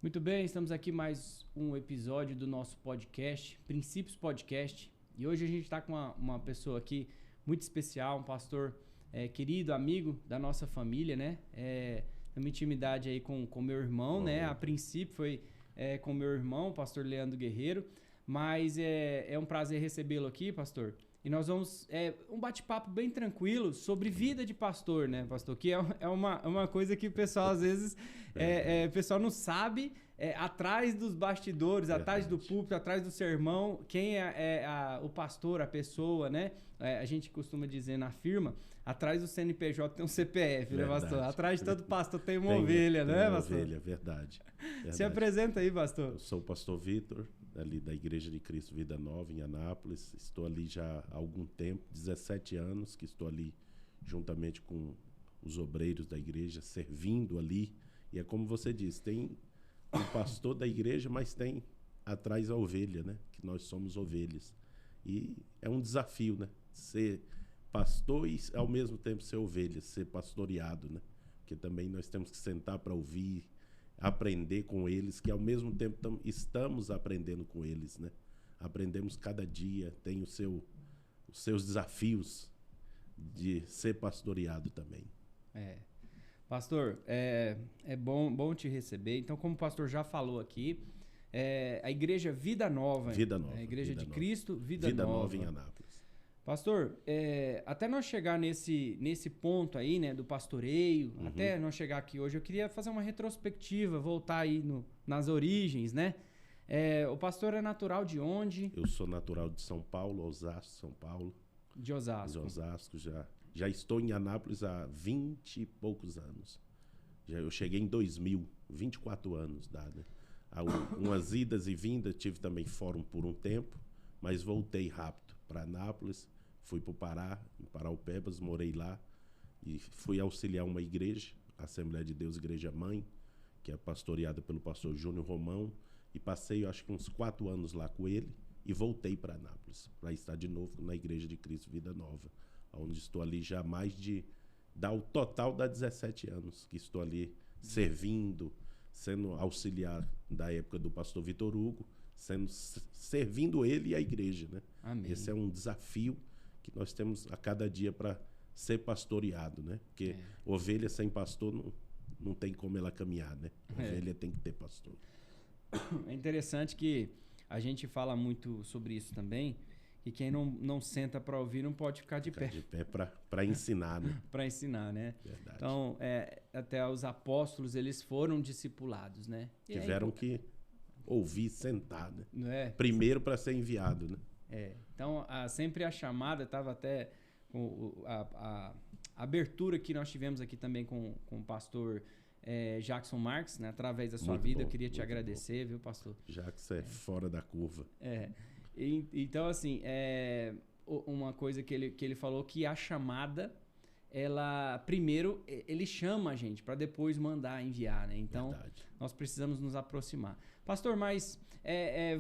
Muito bem, estamos aqui mais um episódio do nosso podcast, Princípios Podcast. E hoje a gente está com uma pessoa aqui muito especial, um pastor querido, amigo da nossa família, né? Uma intimidade aí com meu irmão, né? A princípio foi com meu irmão, o pastor Leandro Guerreiro. Mas é um prazer recebê-lo aqui, pastor. E nós vamos... um bate-papo bem tranquilo sobre vida de pastor, né, pastor? Que é uma coisa que o pessoal, às vezes... o pessoal não sabe, atrás dos bastidores, atrás do púlpito, atrás do sermão, quem o pastor, a pessoa, né? A gente costuma dizer na firma, atrás do CNPJ tem um CPF, né, pastor? Atrás de todo pastor tem uma ovelha, né, pastor? Ovelha, verdade. Se apresenta aí, pastor. Eu sou o pastor Vitor, ali da Igreja de Cristo Vida Nova, em Anápolis. Estou ali já há algum tempo, 17 anos que estou ali juntamente com os obreiros da igreja, servindo ali. E é como você disse, tem o pastor da igreja, mas tem atrás a ovelha, né? Que nós somos ovelhas. E é um desafio, né? Ser pastor e ao mesmo tempo ser ovelha, ser pastoreado, né? Porque também nós temos que sentar para ouvir, aprender com eles, que ao mesmo tempo estamos aprendendo com eles, né? Aprendemos cada dia, tem os seus desafios de ser pastoreado também. Pastor, é bom te receber. Então, como o pastor já falou aqui, a igreja Vida Nova. Vida Nova. A igreja Vida de Nova. Cristo, Vida Nova em Anápolis. Pastor, até nós chegar nesse ponto aí, né, do pastoreio, até nós chegar aqui hoje, eu queria fazer uma retrospectiva, voltar aí nas origens, né? O pastor é natural de onde? Eu sou natural de São Paulo, Osasco, São Paulo. De Osasco. De Osasco, já estou em Anápolis há 20 e poucos anos. Eu cheguei em 2000, 24 anos, né? Umas idas e vindas, tive também fórum por um tempo, mas voltei rápido para Anápolis. Fui para o Pará, em Paraupebas, morei lá e fui auxiliar uma igreja, a Assembleia de Deus Igreja Mãe, que é pastoreada pelo pastor Júnior Romão, e passei, acho que uns 4 anos lá com ele e voltei para Anápolis, para estar de novo na Igreja de Cristo Vida Nova, onde estou ali já o total dá 17 anos que estou ali servindo, sendo auxiliar da época do pastor Vitor Hugo, servindo ele e a igreja, né? Amém. Esse é um desafio que nós temos a cada dia para ser pastoreado, né? Porque ovelha sem pastor não tem como ela caminhar, né? Ovelha tem que ter pastor. É interessante que a gente fala muito sobre isso também, e quem não senta para ouvir não pode ficar de pé. De pé para ensinar, né? Para ensinar, né? Verdade. Então, até os apóstolos, eles foram discipulados, né? Tiveram que ouvir, sentar, né? Não é? Primeiro para ser enviado, né? Então, sempre a chamada, estava até com a abertura que nós tivemos aqui também com o pastor Jackson Marques, né? Através da sua Muito vida, bom, eu queria te muito agradecer, viu, pastor? Jackson é fora da curva. Então, assim, uma coisa que ele falou, que a chamada, ela primeiro ele chama a gente para depois mandar enviar, né? Então, Verdade. Nós precisamos nos aproximar. Pastor, mas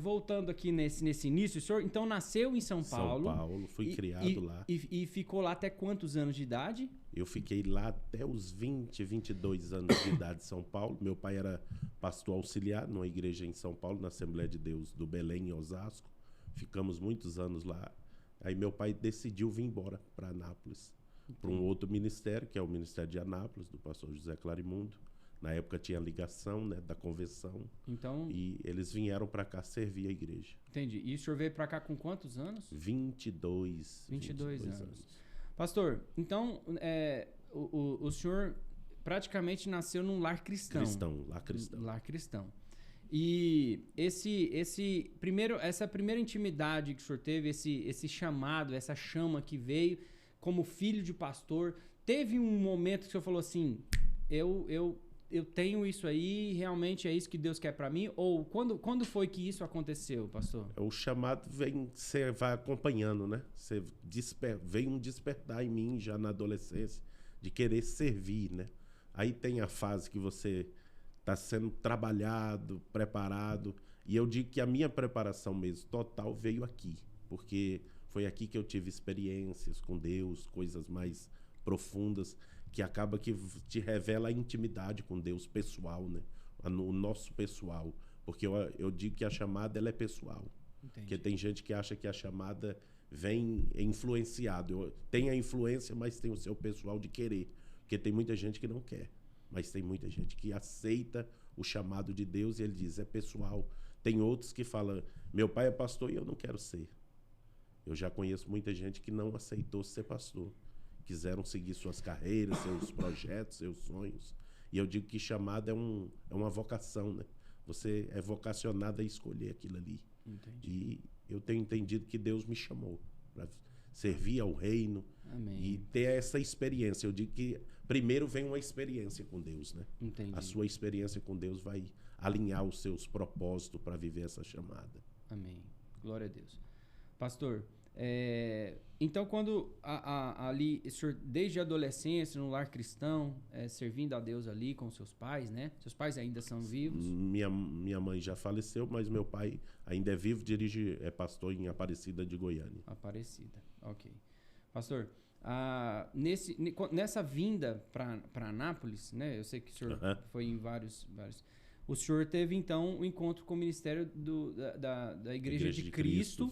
voltando aqui nesse início, o senhor então nasceu em São Paulo. São Paulo, fui criado lá. E ficou lá até quantos anos de idade? Eu fiquei lá até os 20, 22 anos de idade em São Paulo. Meu pai era pastor auxiliar numa igreja em São Paulo, na Assembleia de Deus do Belém, em Osasco. Ficamos muitos anos lá. Aí meu pai decidiu vir embora para Anápolis, para um outro ministério, que é o Ministério de Anápolis, do pastor José Clarimundo. Na época tinha ligação, né, da convenção. Então, e eles vieram para cá servir a igreja. Entendi. E o senhor veio para cá com quantos anos? 22 anos. Pastor, então o senhor praticamente nasceu num lar cristão. Lar cristão. E essa primeira intimidade que o senhor teve, esse chamado, essa chama que veio como filho de pastor, teve um momento que o senhor falou assim, eu tenho isso aí, realmente é isso que Deus quer para mim? Ou quando foi que isso aconteceu, pastor? O chamado você vai acompanhando, né? Veio um despertar em mim já na adolescência de querer servir, né? Aí tem a fase que você está sendo trabalhado, preparado, e eu digo que a minha preparação mesmo total veio aqui, porque foi aqui que eu tive experiências com Deus, coisas mais profundas, que acaba que te revela a intimidade com Deus pessoal, né? o nosso pessoal. Porque eu digo que a chamada ela é pessoal. Entendi. Porque tem gente que acha que a chamada vem influenciado. Tem a influência, mas tem o seu pessoal de querer. Porque tem muita gente que não quer. Mas tem muita gente que aceita o chamado de Deus e ele diz, é pessoal. Tem outros que falam, meu pai é pastor e eu não quero ser. Eu já conheço muita gente que não aceitou ser pastor. Quiseram seguir suas carreiras, seus projetos, seus sonhos. E eu digo que chamada é uma vocação, né? Você é vocacionado a escolher aquilo ali. Entendi. E eu tenho entendido que Deus me chamou para servir ao reino. Amém. E ter essa experiência. Eu digo que primeiro vem uma experiência com Deus, né? Entendi. A sua experiência com Deus vai alinhar os seus propósitos para viver essa chamada. Amém. Glória a Deus. Pastor, então quando ali, o senhor, desde a adolescência, no lar cristão, servindo a Deus ali com seus pais, né? Seus pais ainda são vivos? Minha mãe já faleceu, mas meu pai ainda é vivo, é pastor em Aparecida de Goiânia. Aparecida, ok. Pastor, nessa vinda para Anápolis, né? Eu sei que o senhor foi em vários. O senhor teve, então, um encontro com o ministério da Igreja de Cristo,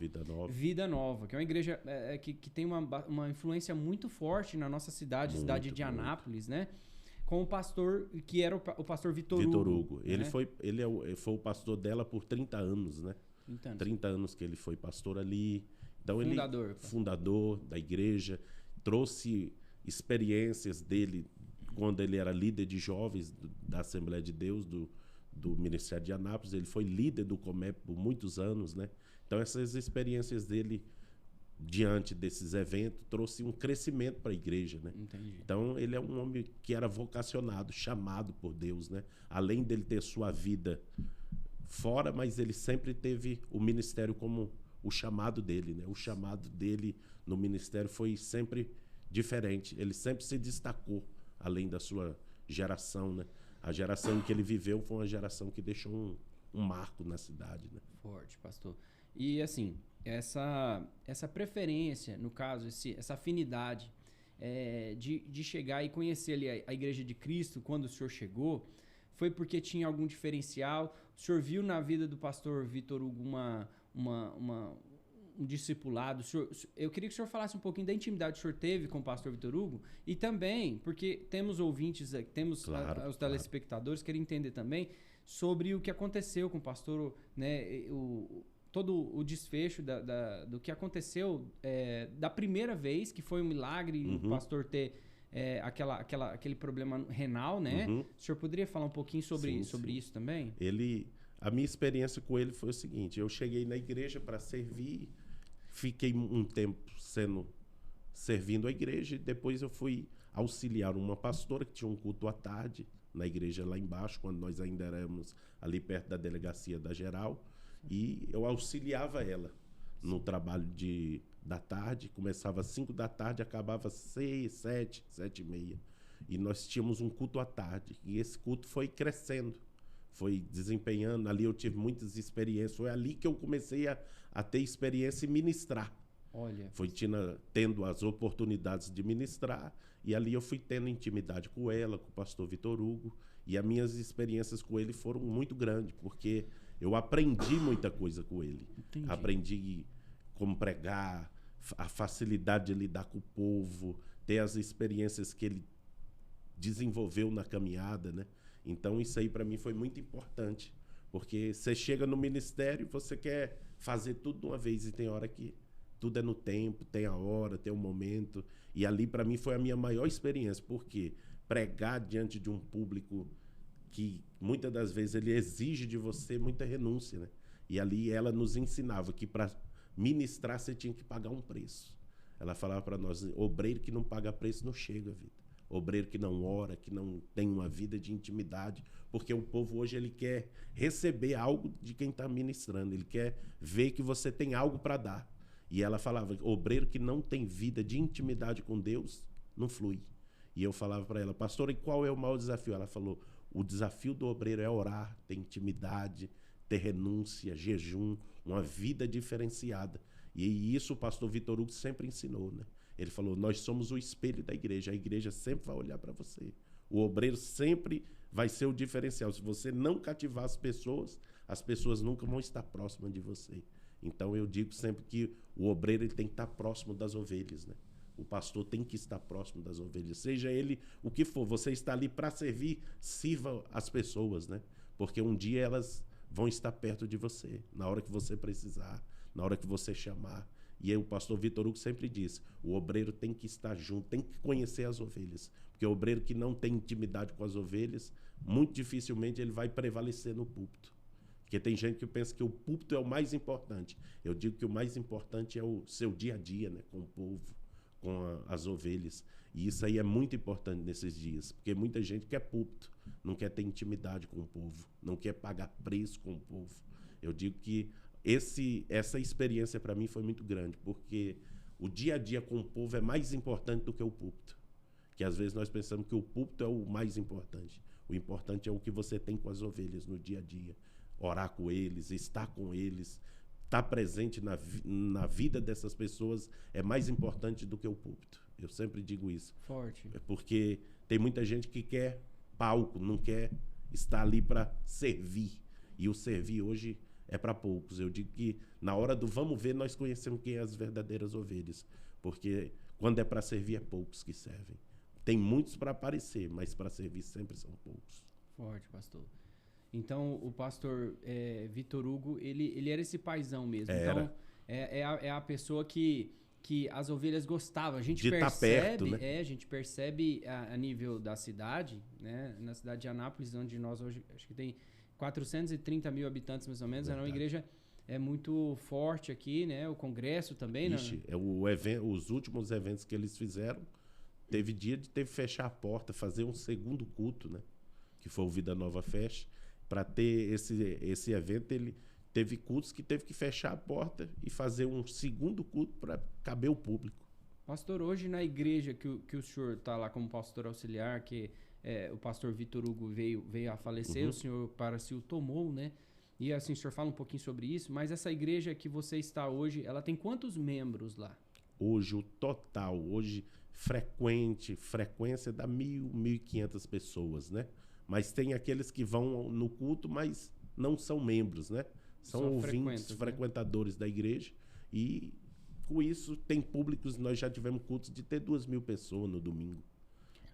Vida Nova, que é uma igreja que tem uma influência muito forte na nossa cidade de Anápolis, né? Com o pastor, que era o pastor Vitor Hugo. Né? Ele foi o pastor dela por 30 anos, né? 30 anos que ele foi pastor ali. Então, fundador da igreja, trouxe experiências dele quando ele era líder de jovens da Assembleia de Deus, do Ministério de Anápolis. Ele foi líder do Comep por muitos anos, né? Então, essas experiências dele diante desses eventos trouxe um crescimento para a igreja, né? Entendi. Então, ele é um homem que era vocacionado, chamado por Deus, né? Além dele ter sua vida fora, mas ele sempre teve o ministério como o chamado dele, né? O chamado dele no ministério foi sempre diferente. Ele sempre se destacou, além da sua geração, né? A geração que ele viveu foi uma geração que deixou um marco na cidade, né? Forte, pastor. E assim, essa preferência, no caso, essa afinidade de chegar e conhecer ali a Igreja de Cristo quando o senhor chegou, foi porque tinha algum diferencial? O senhor viu na vida do pastor Vitor Hugo um discipulado? Eu queria que o senhor falasse um pouquinho da intimidade que o senhor teve com o pastor Vitor Hugo e também, porque temos ouvintes, temos os telespectadores que querem entender também sobre o que aconteceu com o pastor, né, todo o desfecho do que aconteceu da primeira vez, que foi um milagre, o pastor ter aquele problema renal, né? O senhor poderia falar um pouquinho sobre isso também? A minha experiência com ele foi o seguinte: eu cheguei na igreja para servir, fiquei um tempo servindo a igreja, e depois eu fui auxiliar uma pastora que tinha um culto à tarde na igreja lá embaixo, quando nós ainda éramos ali perto da delegacia da Geral, e eu auxiliava ela no trabalho da tarde. Começava às 5 da tarde, acabava às 6, 7, 7h30. E nós tínhamos um culto à tarde, e esse culto foi crescendo, foi desempenhando. Ali eu tive muitas experiências. Foi ali que eu comecei a ter experiência em ministrar. Olha. Foi tendo as oportunidades de ministrar. E ali eu fui tendo intimidade com ela, com o pastor Vitor Hugo. E as minhas experiências com ele foram muito grandes, porque eu aprendi muita coisa com ele. Entendi. Aprendi como pregar, a facilidade de lidar com o povo, ter as experiências que ele desenvolveu na caminhada, né? Então, isso aí para mim foi muito importante, porque você chega no ministério, você quer fazer tudo de uma vez, e tem hora que tudo é no tempo, tem a hora, tem o momento. E ali para mim foi a minha maior experiência, porque pregar diante de um público que muitas das vezes ele exige de você muita renúncia, né? E ali ela nos ensinava que para ministrar você tinha que pagar um preço. Ela falava para nós: obreiro que não paga preço não chega, vida. Obreiro que não ora, que não tem uma vida de intimidade, porque o povo hoje ele quer receber algo de quem está ministrando, ele quer ver que você tem algo para dar. E ela falava: obreiro que não tem vida de intimidade com Deus não flui. E eu falava para ela: pastora, e qual é o maior desafio? Ela falou: o desafio do obreiro é orar, ter intimidade, ter renúncia, jejum, uma vida diferenciada. E isso o pastor Vitor Hugo sempre ensinou, né? Ele falou: nós somos o espelho da igreja, a igreja sempre vai olhar para você. O obreiro sempre vai ser o diferencial. Se você não cativar as pessoas nunca vão estar próximas de você. Então eu digo sempre que o obreiro ele tem que estar próximo das ovelhas, né? O pastor tem que estar próximo das ovelhas, seja ele o que for. Você está ali para servir, sirva as pessoas, né? Porque um dia elas vão estar perto de você, na hora que você precisar, na hora que você chamar. E aí o pastor Vitor Hugo sempre diz, o obreiro tem que estar junto, tem que conhecer as ovelhas. Porque o obreiro que não tem intimidade com as ovelhas, muito dificilmente ele vai prevalecer no púlpito. Porque tem gente que pensa que o púlpito é o mais importante. Eu digo que o mais importante é o seu dia a dia, né, com o povo, com as ovelhas. E isso aí é muito importante nesses dias, porque muita gente quer púlpito, não quer ter intimidade com o povo, não quer pagar preço com o povo. Eu digo que essa experiência para mim foi muito grande, porque o dia a dia com o povo é mais importante do que o púlpito. Que às vezes nós pensamos que o púlpito é o mais importante. O importante é o que você tem com as ovelhas no dia a dia. Orar com eles, estar com eles, estar presente na vida dessas pessoas é mais importante do que o púlpito. Eu sempre digo isso. Forte. É porque tem muita gente que quer palco, não quer estar ali para servir. E o servir hoje é para poucos. Eu digo que na hora do vamos ver, nós conhecemos quem é as verdadeiras ovelhas. Porque quando é para servir, é poucos que servem. Tem muitos para aparecer, mas para servir sempre são poucos. Forte, pastor. Então, o pastor Vitor Hugo, ele era esse paizão mesmo. Era. Então, é a pessoa que as ovelhas gostavam. A gente De percebe, estar perto, né? a gente percebe a nível da cidade, né? Na cidade de Anápolis, onde nós hoje, acho que tem 430 mil habitantes mais ou menos. Era uma igreja muito forte aqui, né? O congresso também, Ixi, né? Os últimos eventos que eles fizeram, teve dia de ter que fechar a porta, fazer um segundo culto, né? Que foi o Vida Nova Fest. Para ter esse evento, ele teve cultos que teve que fechar a porta e fazer um segundo culto para caber o público. Pastor, hoje na igreja que o senhor está lá como pastor auxiliar, que o pastor Vitor Hugo veio a falecer, o senhor para si o tomou, né? E assim, o senhor fala um pouquinho sobre isso, mas essa igreja que você está hoje, ela tem quantos membros lá? Hoje, o total, frequência dá 1.500 pessoas, né? Mas tem aqueles que vão no culto, mas não são membros, né? São ouvintes, frequentadores, né, da igreja. E com isso tem públicos, nós já tivemos cultos de ter 2.000 pessoas no domingo.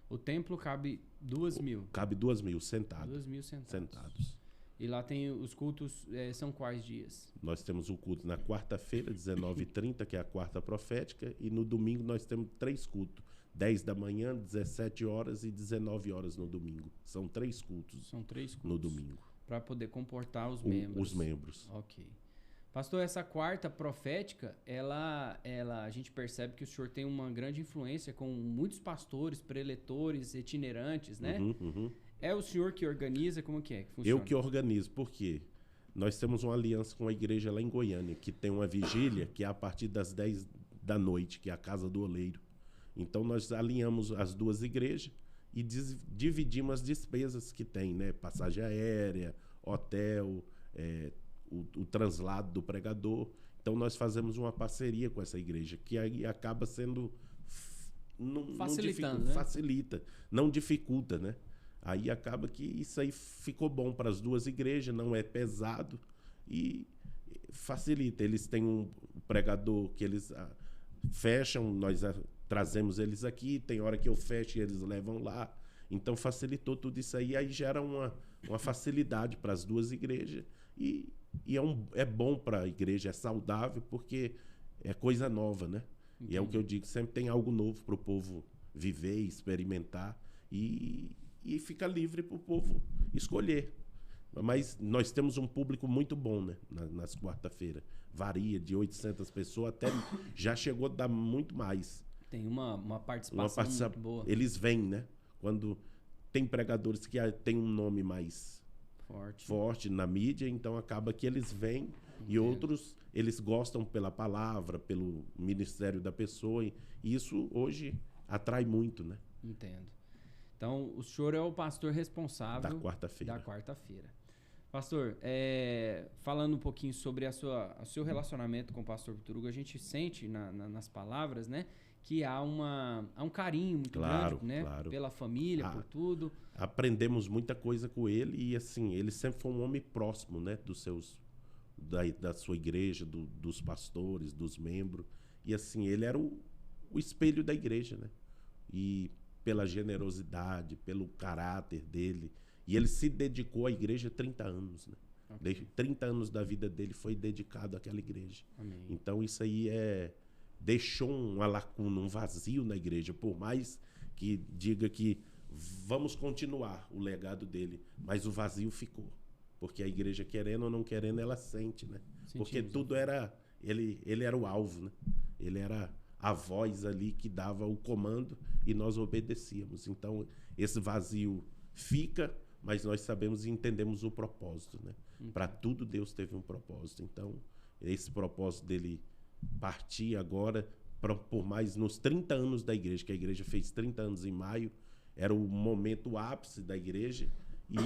O templo cabe 2.000? Cabe 2.000 sentados. 2.000 sentados. E lá tem os cultos, são quais dias? Nós temos o culto na quarta-feira, 19h30, que é a quarta profética. E no domingo nós temos 3 cultos. 10 da manhã, 17 horas e 19 horas no domingo. São 3 cultos. São 3 cultos. No domingo. Para poder comportar os membros. Os membros. Ok. Pastor, essa quarta profética, a gente percebe que o senhor tem uma grande influência com muitos pastores, preletores, itinerantes, né? É o senhor que organiza? Como que funciona? Eu que organizo, porque nós temos uma aliança com a igreja lá em Goiânia, que tem uma vigília que é a partir das 10 da noite, que é a Casa do Oleiro. Então, nós alinhamos as duas igrejas e dividimos as despesas que tem, né? Passagem aérea, hotel, o translado do pregador. Então, nós fazemos uma parceria com essa igreja, que aí acaba sendo... Facilitando, né? Facilita, não dificulta, né? Aí acaba que isso aí ficou bom para as duas igrejas, não é pesado e facilita. Eles têm um pregador que eles fecham, nós trazemos eles aqui, tem hora que eu fecho e eles levam lá. Então facilitou tudo isso aí gera uma facilidade para as duas igrejas e é bom para a igreja, é saudável, porque é coisa nova, né? Entendi. E é o que eu digo, sempre tem algo novo para o povo viver, experimentar e fica livre para o povo escolher. Mas nós temos um público muito bom, né? Nas quarta-feiras. Varia de 800 pessoas até já chegou a dar muito mais. Tem uma participação muito boa. Eles vêm, né? Quando tem pregadores que têm um nome mais forte na mídia, então acaba que eles vêm. Entendo. E outros, eles gostam pela palavra, pelo ministério da pessoa. E isso hoje atrai muito, né? Entendo. Então, o senhor é o pastor responsável da quarta-feira. Pastor, falando um pouquinho sobre o seu relacionamento com o pastor Vitor Hugo, a gente sente nas palavras, né, que há um carinho muito grande, né? Claro. Pela família, por tudo. Aprendemos muita coisa com ele e, assim, ele sempre foi um homem próximo, né? Da sua igreja, dos pastores, dos membros. E, assim, ele era o espelho da igreja, né? E pela generosidade, pelo caráter dele. E ele se dedicou à igreja 30 anos, né? Okay. 30 anos da vida dele foi dedicado àquela igreja. Amém. Então, isso aí deixou uma lacuna, um vazio na igreja. Por mais que diga que vamos continuar o legado dele, mas o vazio ficou. Porque a igreja, querendo ou não querendo, ela sente, né? Porque tudo era... Ele era o alvo, né? Ele era a voz ali que dava o comando e nós obedecíamos. Então, esse vazio fica, mas nós sabemos e entendemos o propósito, né? Para tudo Deus teve um propósito. Então, esse propósito dele partir agora, por mais nos 30 anos da igreja, que a igreja fez 30 anos em maio, era o momento ápice da igreja, e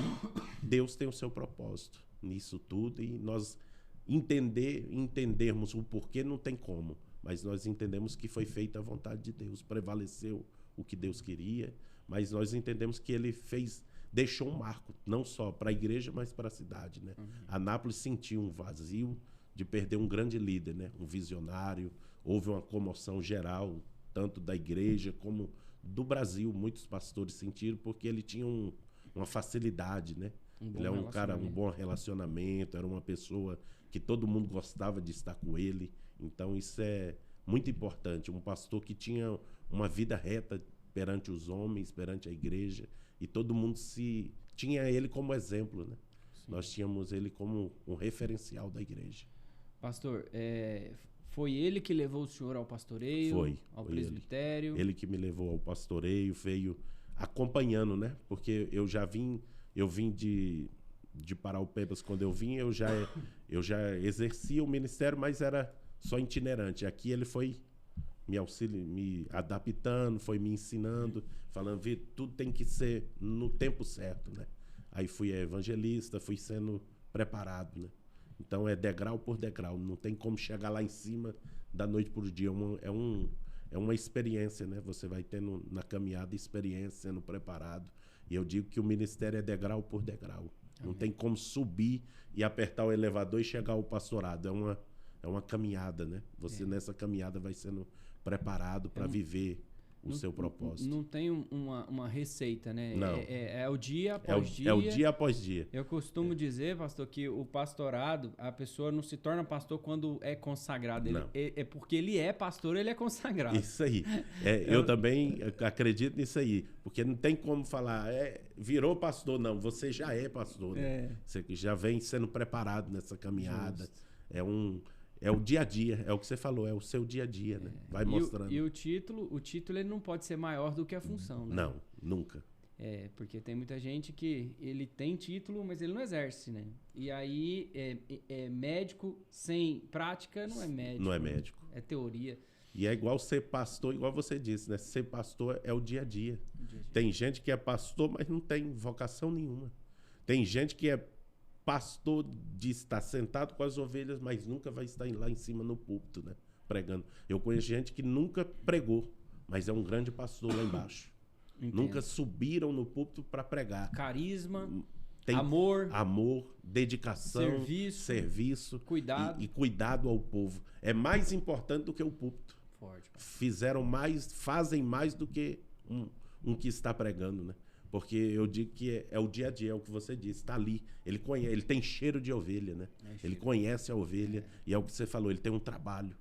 Deus tem o seu propósito nisso tudo, e nós entendermos o porquê não tem como, mas nós entendemos que foi feita a vontade de Deus, prevaleceu o que Deus queria, mas nós entendemos que ele deixou um marco, não só para a igreja, mas para a cidade, né? Anápolis sentiu um vazio de perder um grande líder, né? Um visionário. Houve uma comoção geral, tanto da igreja como do Brasil. Muitos pastores sentiram, porque ele tinha uma facilidade, né? Ele é um cara, um bom relacionamento, era uma pessoa que todo mundo gostava de estar com ele. Então, isso é muito importante. Um pastor que tinha uma vida reta perante os homens, perante a igreja, e todo mundo tinha ele como exemplo, né? Sim. Nós tínhamos ele como um referencial da igreja. Pastor, foi ele que levou o senhor ao pastoreio, ao presbitério? Ele que me levou ao pastoreio, veio acompanhando, né? Porque eu vim de Paraupebas. Quando eu vim, eu já exercia o ministério, mas era só itinerante. Aqui ele foi me adaptando, foi me ensinando, falando, Vitor, tudo tem que ser no tempo certo, né? Aí fui evangelista, fui sendo preparado, né? Então é degrau por degrau, não tem como chegar lá em cima da noite por dia. É uma experiência, né? Você vai tendo na caminhada experiência, sendo preparado. E eu digo que o ministério é degrau por degrau. Não tem como subir e apertar o elevador e chegar ao pastorado. É uma caminhada, né? Você nessa caminhada vai sendo preparado para viver o seu propósito. Não tem uma receita, né? Não. É o dia após dia. É o dia após dia. Eu costumo dizer, pastor, que o pastorado, a pessoa não se torna pastor quando é consagrado. É porque ele é pastor, ele é consagrado. Isso aí. Eu também acredito nisso aí. Porque não tem como falar, virou pastor, não. Você já é pastor, né? Você já vem sendo preparado nessa caminhada. Justo. É o dia a dia, é o que você falou, é o seu dia a dia, né? Vai mostrando. E o título ele não pode ser maior do que a função, né? Não, nunca. Porque tem muita gente que ele tem título, mas ele não exerce, né? E aí, médico sem prática não é médico. Não é médico. É teoria. E é igual ser pastor, igual você disse, né? Ser pastor é o dia a dia. Tem gente que é pastor, mas não tem vocação nenhuma. Tem gente que é pastor de estar sentado com as ovelhas, mas nunca vai estar lá em cima no púlpito, né? Pregando. Eu conheço gente que nunca pregou, mas é um grande pastor lá embaixo. Entendo. Nunca subiram no púlpito para pregar. Carisma, tem amor, dedicação, serviço cuidado. E cuidado ao povo. É mais importante do que o púlpito. Forte. Fazem mais do que um que está pregando, né? Porque eu digo que é o dia a dia, é o que você disse, está ali. Ele tem cheiro de ovelha, né? Ele conhece a ovelha e é o que você falou, ele tem um trabalho.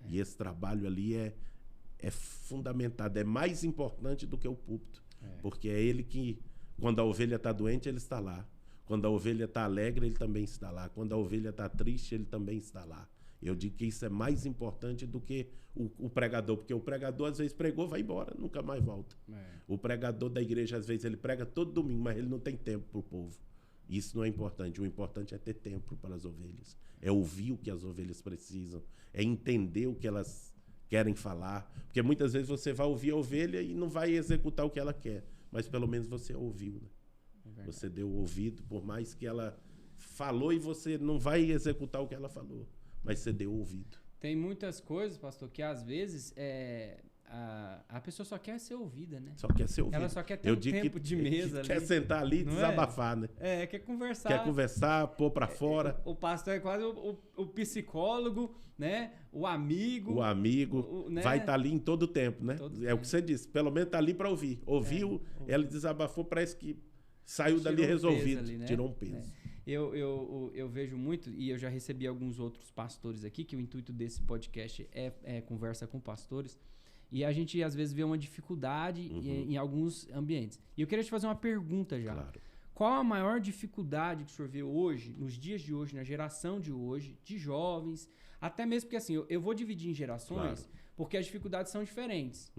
E esse trabalho ali é fundamentado, é mais importante do que o púlpito. Porque é ele que, quando a ovelha está doente, ele está lá. Quando a ovelha está alegre, ele também está lá. Quando a ovelha está triste, ele também está lá. Eu digo que isso é mais importante do que o pregador, porque o pregador às vezes pregou, vai embora, nunca mais volta. O pregador da igreja, às vezes, ele prega todo domingo, mas ele não tem tempo para o povo. Isso não é importante. O importante é ter tempo para as ovelhas. É ouvir o que as ovelhas precisam. É entender o que elas querem falar. Porque muitas vezes você vai ouvir a ovelha e não vai executar o que ela quer. Mas pelo menos você ouviu, né? Você deu ouvido, por mais que ela falou e você não vai executar o que ela falou. Mas você deu ouvido. Tem muitas coisas, pastor, que às vezes a pessoa só quer ser ouvida, né? Só quer ser ouvida. Ela só quer ter um tempo de mesa ali. Quer sentar ali e desabafar, né? Quer conversar. Quer conversar, pôr pra fora. O pastor é quase o psicólogo, né? O amigo. O amigo né? vai estar ali em todo o tempo, né? O que você disse. Pelo menos tá ali pra ouvir. Ouviu, ela desabafou, parece que saiu dali resolvido. Ali, né? Tirou um peso. Eu vejo muito, e eu já recebi alguns outros pastores aqui, que o intuito desse podcast é conversa com pastores, e a gente às vezes vê uma dificuldade em alguns ambientes. E eu queria te fazer uma pergunta já. Claro. Qual a maior dificuldade que o senhor vê hoje, nos dias de hoje, na geração de hoje, de jovens, até mesmo porque assim, eu vou dividir em gerações, claro, porque as dificuldades são diferentes.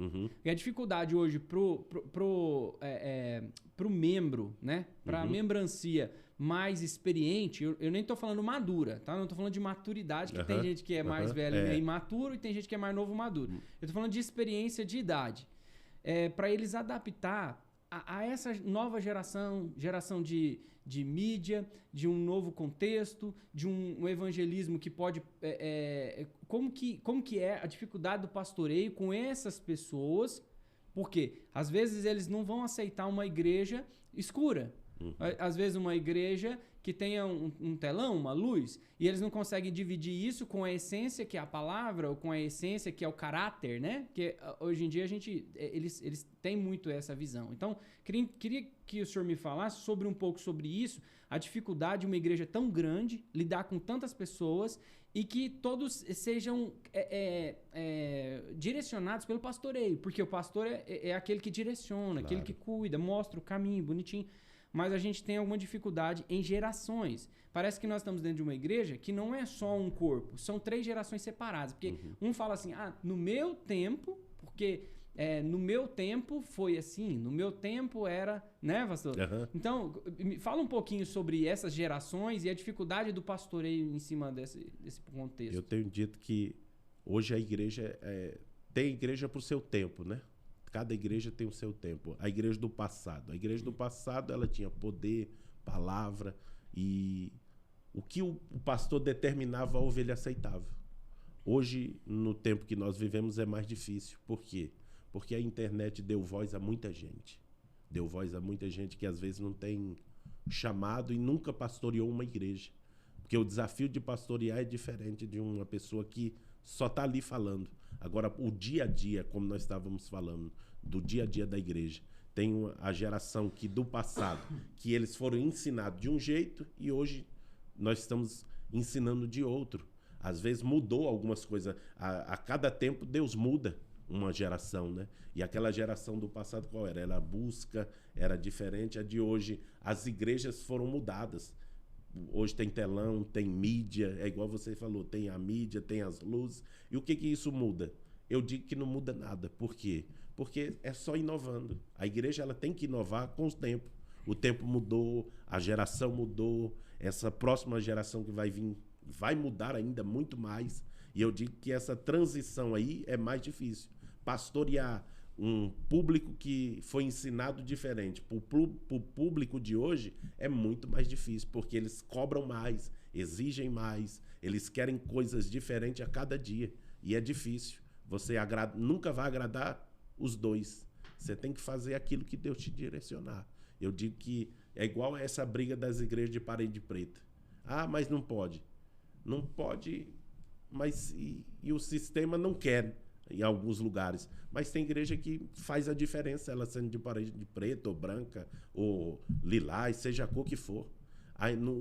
E a dificuldade hoje pro membro, né? Pra membrancia mais experiente, eu nem tô falando madura, tá? Não tô falando de maturidade, que tem gente que é mais velho e é imaturo, e tem gente que é mais novo maduro. Eu tô falando de experiência de idade. Para eles adaptar a essa nova geração de mídia, de um novo contexto, de um evangelismo que pode... como que é a dificuldade do pastoreio com essas pessoas? Porque às vezes eles não vão aceitar uma igreja escura. Às vezes uma igreja que tenha um telão, uma luz, e eles não conseguem dividir isso com a essência que é a palavra, ou com a essência que é o caráter, né? Porque hoje em dia eles têm muito essa visão. Então, queria que o senhor me falasse um pouco sobre isso, a dificuldade de uma igreja tão grande, lidar com tantas pessoas, e que todos sejam direcionados pelo pastoreio, porque o pastor é aquele que direciona, claro, aquele que cuida, mostra o caminho bonitinho. Mas a gente tem alguma dificuldade em gerações. Parece que nós estamos dentro de uma igreja que não é só um corpo, são 3 gerações separadas. Porque um fala assim, no meu tempo, porque no meu tempo foi assim, no meu tempo era, né, pastor? Então, fala um pouquinho sobre essas gerações e a dificuldade do pastoreio em cima desse contexto. Eu tenho dito que hoje a igreja tem igreja para o seu tempo, né? Cada igreja tem o seu tempo. A igreja do passado. A igreja do passado, ela tinha poder, palavra, e o que o pastor determinava, a ovelha aceitava. Hoje, no tempo que nós vivemos, é mais difícil. Por quê? Porque a internet deu voz a muita gente. Deu voz a muita gente que às vezes não tem chamado e nunca pastoreou uma igreja. Porque o desafio de pastorear é diferente de uma pessoa que só está ali falando. Agora, o dia a dia, como nós estávamos falando, do dia a dia da igreja, tem a geração que do passado, que eles foram ensinados de um jeito e hoje nós estamos ensinando de outro. Às vezes mudou algumas coisas. A cada tempo Deus muda uma geração, né? E aquela geração do passado qual era? Era busca, era diferente. A de hoje, as igrejas foram mudadas. Hoje tem telão, tem mídia, é igual você falou, tem a mídia, tem as luzes. E o que isso muda? Eu digo que não muda nada. Por quê? Porque é só inovando. A igreja ela tem que inovar com o tempo. O tempo mudou, a geração mudou, essa próxima geração que vai vir vai mudar ainda muito mais. E eu digo que essa transição aí é mais difícil. Pastorear um público que foi ensinado diferente para o público de hoje é muito mais difícil, porque eles cobram mais, exigem mais, eles querem coisas diferentes a cada dia. E é difícil. Você nunca vai agradar os dois. Você tem que fazer aquilo que Deus te direcionar. Eu digo que é igual a essa briga das igrejas de parede preta. Mas não pode. Não pode, mas e o sistema não quer em alguns lugares. Mas tem igreja que faz a diferença, ela sendo de parede preta ou branca ou lilás, seja a cor que for.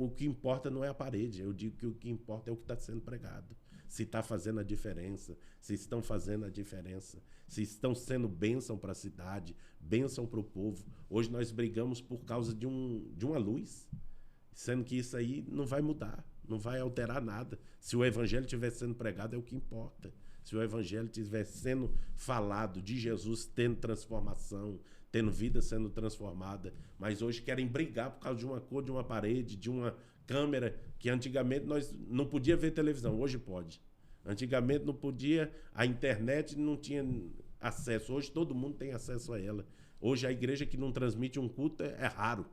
O que importa não é a parede. Eu digo que o que importa é o que está sendo pregado. Se está fazendo a diferença, se estão fazendo a diferença, se estão sendo bênção para a cidade, bênção para o povo. Hoje nós brigamos por causa de uma luz, sendo que isso aí não vai mudar, não vai alterar nada. Se o evangelho estiver sendo pregado, é o que importa. Se o evangelho estiver sendo falado de Jesus tendo transformação, tendo vida sendo transformada, mas hoje querem brigar por causa de uma cor, de uma parede, de uma câmera, que antigamente nós não podia ver televisão, hoje pode. Antigamente não podia, a internet não tinha acesso, hoje todo mundo tem acesso a ela. Hoje a igreja que não transmite um culto é raro.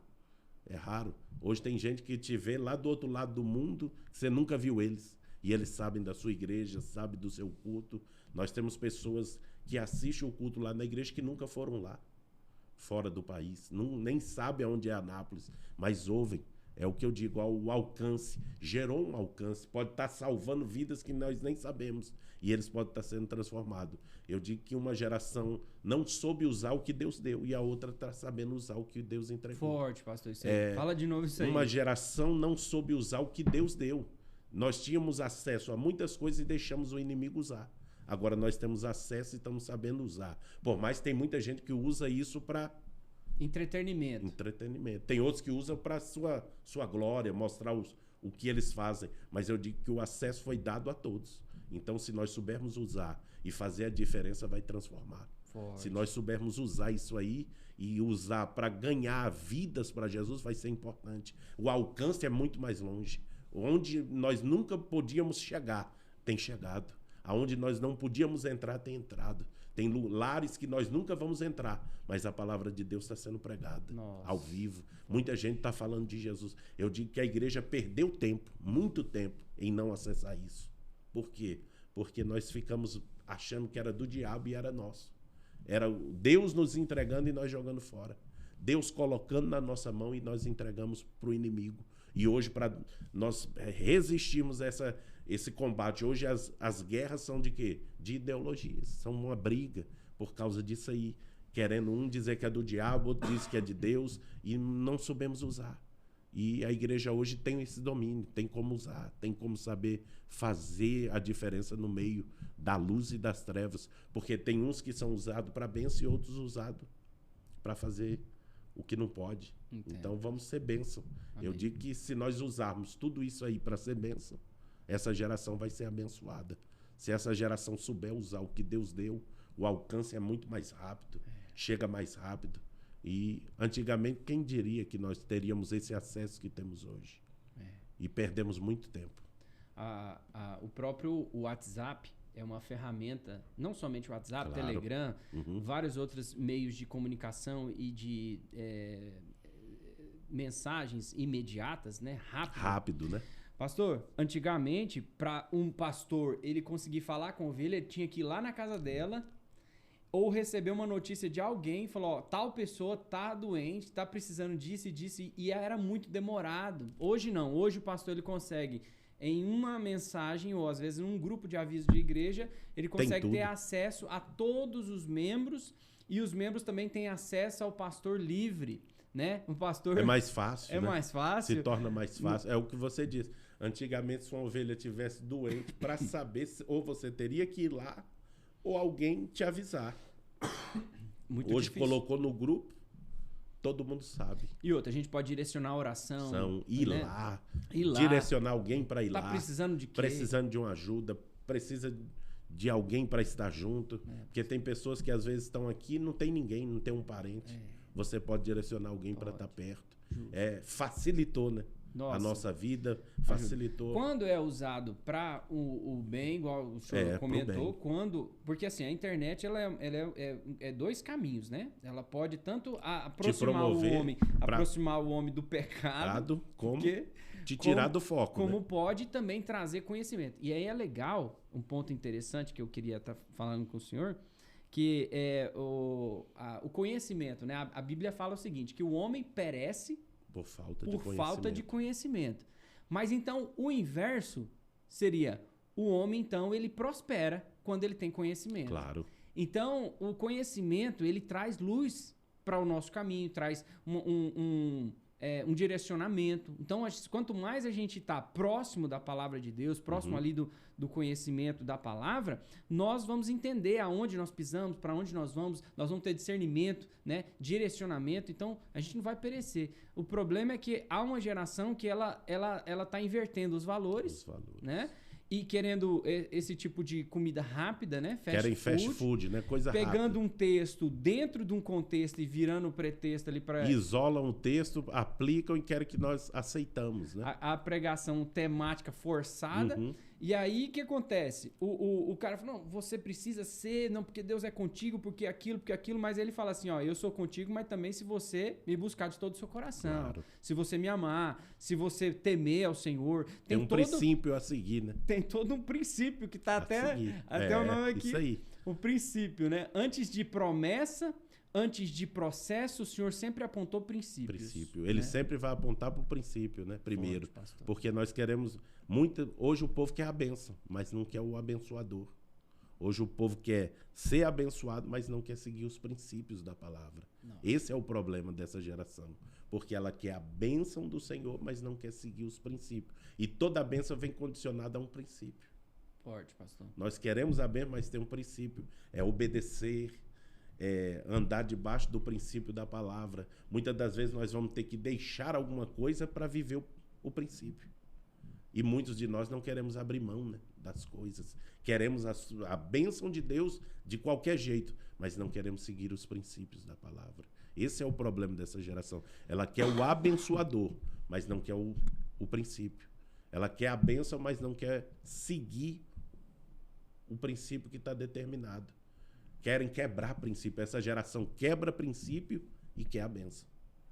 É raro. Hoje tem gente que te vê lá do outro lado do mundo, que você nunca viu eles. E eles sabem da sua igreja, sabem do seu culto, Nós temos pessoas que assistem o culto lá na igreja que nunca foram lá, fora do país. Nem sabem onde é Anápolis, mas ouvem. É o que eu digo, o alcance. Gerou um alcance. Pode estar salvando vidas que nós nem sabemos. E eles podem estar sendo transformados. Eu digo que uma geração não soube usar o que Deus deu e a outra está sabendo usar o que Deus entregou. Forte, pastor. Isso aí. Fala de novo isso aí. Uma geração não soube usar o que Deus deu. Nós tínhamos acesso a muitas coisas e deixamos o inimigo usar. Agora nós temos acesso e estamos sabendo usar. Por mais tem muita gente que usa isso para... Entretenimento. Tem outros que usam para sua glória, mostrar o que eles fazem. Mas eu digo que o acesso foi dado a todos. Então, se nós soubermos usar e fazer a diferença, vai transformar. Forte. Se nós soubermos usar isso aí e usar para ganhar vidas para Jesus, vai ser importante. O alcance é muito mais longe. Onde nós nunca podíamos chegar, tem chegado. Aonde nós não podíamos entrar, tem entrado. Tem lares que nós nunca vamos entrar, mas a palavra de Deus está sendo pregada. Nossa. Ao vivo. Muita gente está falando de Jesus. Eu digo que a igreja perdeu tempo, muito tempo, em não acessar isso. Por quê? Porque nós ficamos achando que era do diabo e era nosso. Era Deus nos entregando e nós jogando fora. Deus colocando na nossa mão e nós entregamos para o inimigo. E hoje, para nós resistirmos esse combate, hoje as guerras são de quê? De ideologias. São uma briga por causa disso aí. Querendo um dizer que é do diabo, outro diz que é de Deus, e não soubemos usar. E a igreja hoje tem esse domínio, tem como usar, tem como saber fazer a diferença no meio da luz e das trevas. Porque tem uns que são usados para bênção e outros usados para fazer o que não pode. Entendo. Então vamos ser bênção. Amém. Eu digo que se nós usarmos tudo isso aí para ser bênção, essa geração vai ser abençoada. Se essa geração souber usar o que Deus deu, o alcance é muito mais rápido, chega mais rápido. E antigamente, quem diria que nós teríamos esse acesso que temos hoje? E perdemos muito tempo. O próprio WhatsApp é uma ferramenta, não somente o WhatsApp, Claro. Telegram, Uhum. vários outros meios de comunicação e de mensagens imediatas, né? Rápido, né? Pastor, antigamente, para um pastor ele conseguir falar com a ovelha, ele tinha que ir lá na casa dela ou receber uma notícia de alguém, falou, ó, tal pessoa tá doente, tá precisando disso e disso, e era muito demorado. Hoje não, hoje o pastor ele consegue, em uma mensagem, ou às vezes num grupo de aviso de igreja, ele consegue ter acesso a todos os membros, e os membros também têm acesso ao pastor livre, né? O pastor... É mais fácil, É né? mais fácil. Se torna mais fácil. É o que você disse. Antigamente, se uma ovelha tivesse doente, para saber, ou você teria que ir lá, ou alguém te avisar. Muito Hoje difícil. colocou no grupo, todo mundo sabe. E outra, a gente pode direcionar a oração. Ir né? lá, Ir lá. direcionar alguém para ir Tá lá. precisando de quê? Precisando de uma ajuda, precisa de alguém para estar junto. Porque tem pessoas que às vezes estão aqui e não tem ninguém, não tem um parente. Você pode direcionar alguém para estar perto. Facilitou, né? Nossa. A nossa vida, facilitou. Quando é usado para o bem, igual o senhor comentou, porque assim, a internet ela é dois caminhos, né? Ela pode tanto aproximar o homem do pecado, como te tirar do foco. Como né? pode também trazer conhecimento. E aí é legal, um ponto interessante que eu queria estar falando com o senhor, que é o conhecimento, né? A Bíblia fala o seguinte, que o homem perece por falta de conhecimento. Mas então o inverso seria o homem, então, ele prospera quando ele tem conhecimento. Claro. Então, o conhecimento, ele traz luz para o nosso caminho, traz um direcionamento. Então, quanto mais a gente está próximo da palavra de Deus, próximo ali do conhecimento da palavra, nós vamos entender aonde nós pisamos, para onde nós vamos ter discernimento, né? Direcionamento, então a gente não vai perecer. O problema é que há uma geração que ela tá invertendo os valores, né? E querendo esse tipo de comida rápida, né? Querem fast food, né? Coisa rápida. Pegando um texto dentro de um contexto e virando o pretexto ali para... Isolam o texto, aplicam e querem que nós aceitamos, né? A pregação temática forçada E aí, o que acontece? O cara fala, não, você precisa ser, não, porque Deus é contigo, porque aquilo, mas ele fala assim, ó, eu sou contigo, mas também se você me buscar de todo o seu coração, Claro. se você me amar, se você temer ao Senhor. Tem um princípio a seguir, né? Tem todo um princípio que tá até o nome aqui. Isso aí. O princípio, né? Antes de promessa, antes de processo, o Senhor sempre apontou princípios. Ele sempre vai apontar para o princípio, né? Primeiro. Forte, porque nós queremos hoje o povo quer a bênção, mas não quer o abençoador. Hoje o povo quer ser abençoado, mas não quer seguir os princípios da palavra. Não. Esse é o problema dessa geração. Porque ela quer a bênção do Senhor, mas não quer seguir os princípios. E toda a bênção vem condicionada a um princípio. Forte, pastor. Nós queremos a bênção, mas tem um princípio. É obedecer, andar debaixo do princípio da palavra. Muitas das vezes nós vamos ter que deixar alguma coisa para viver o princípio. E muitos de nós não queremos abrir mão, né, das coisas. Queremos a bênção de Deus de qualquer jeito, mas não queremos seguir os princípios da palavra. Esse é o problema dessa geração. Ela quer o abençoador, mas não quer o princípio. Ela quer a bênção, mas não quer seguir o princípio que está determinado. Querem quebrar princípio. Essa geração quebra princípio e quer a bênção.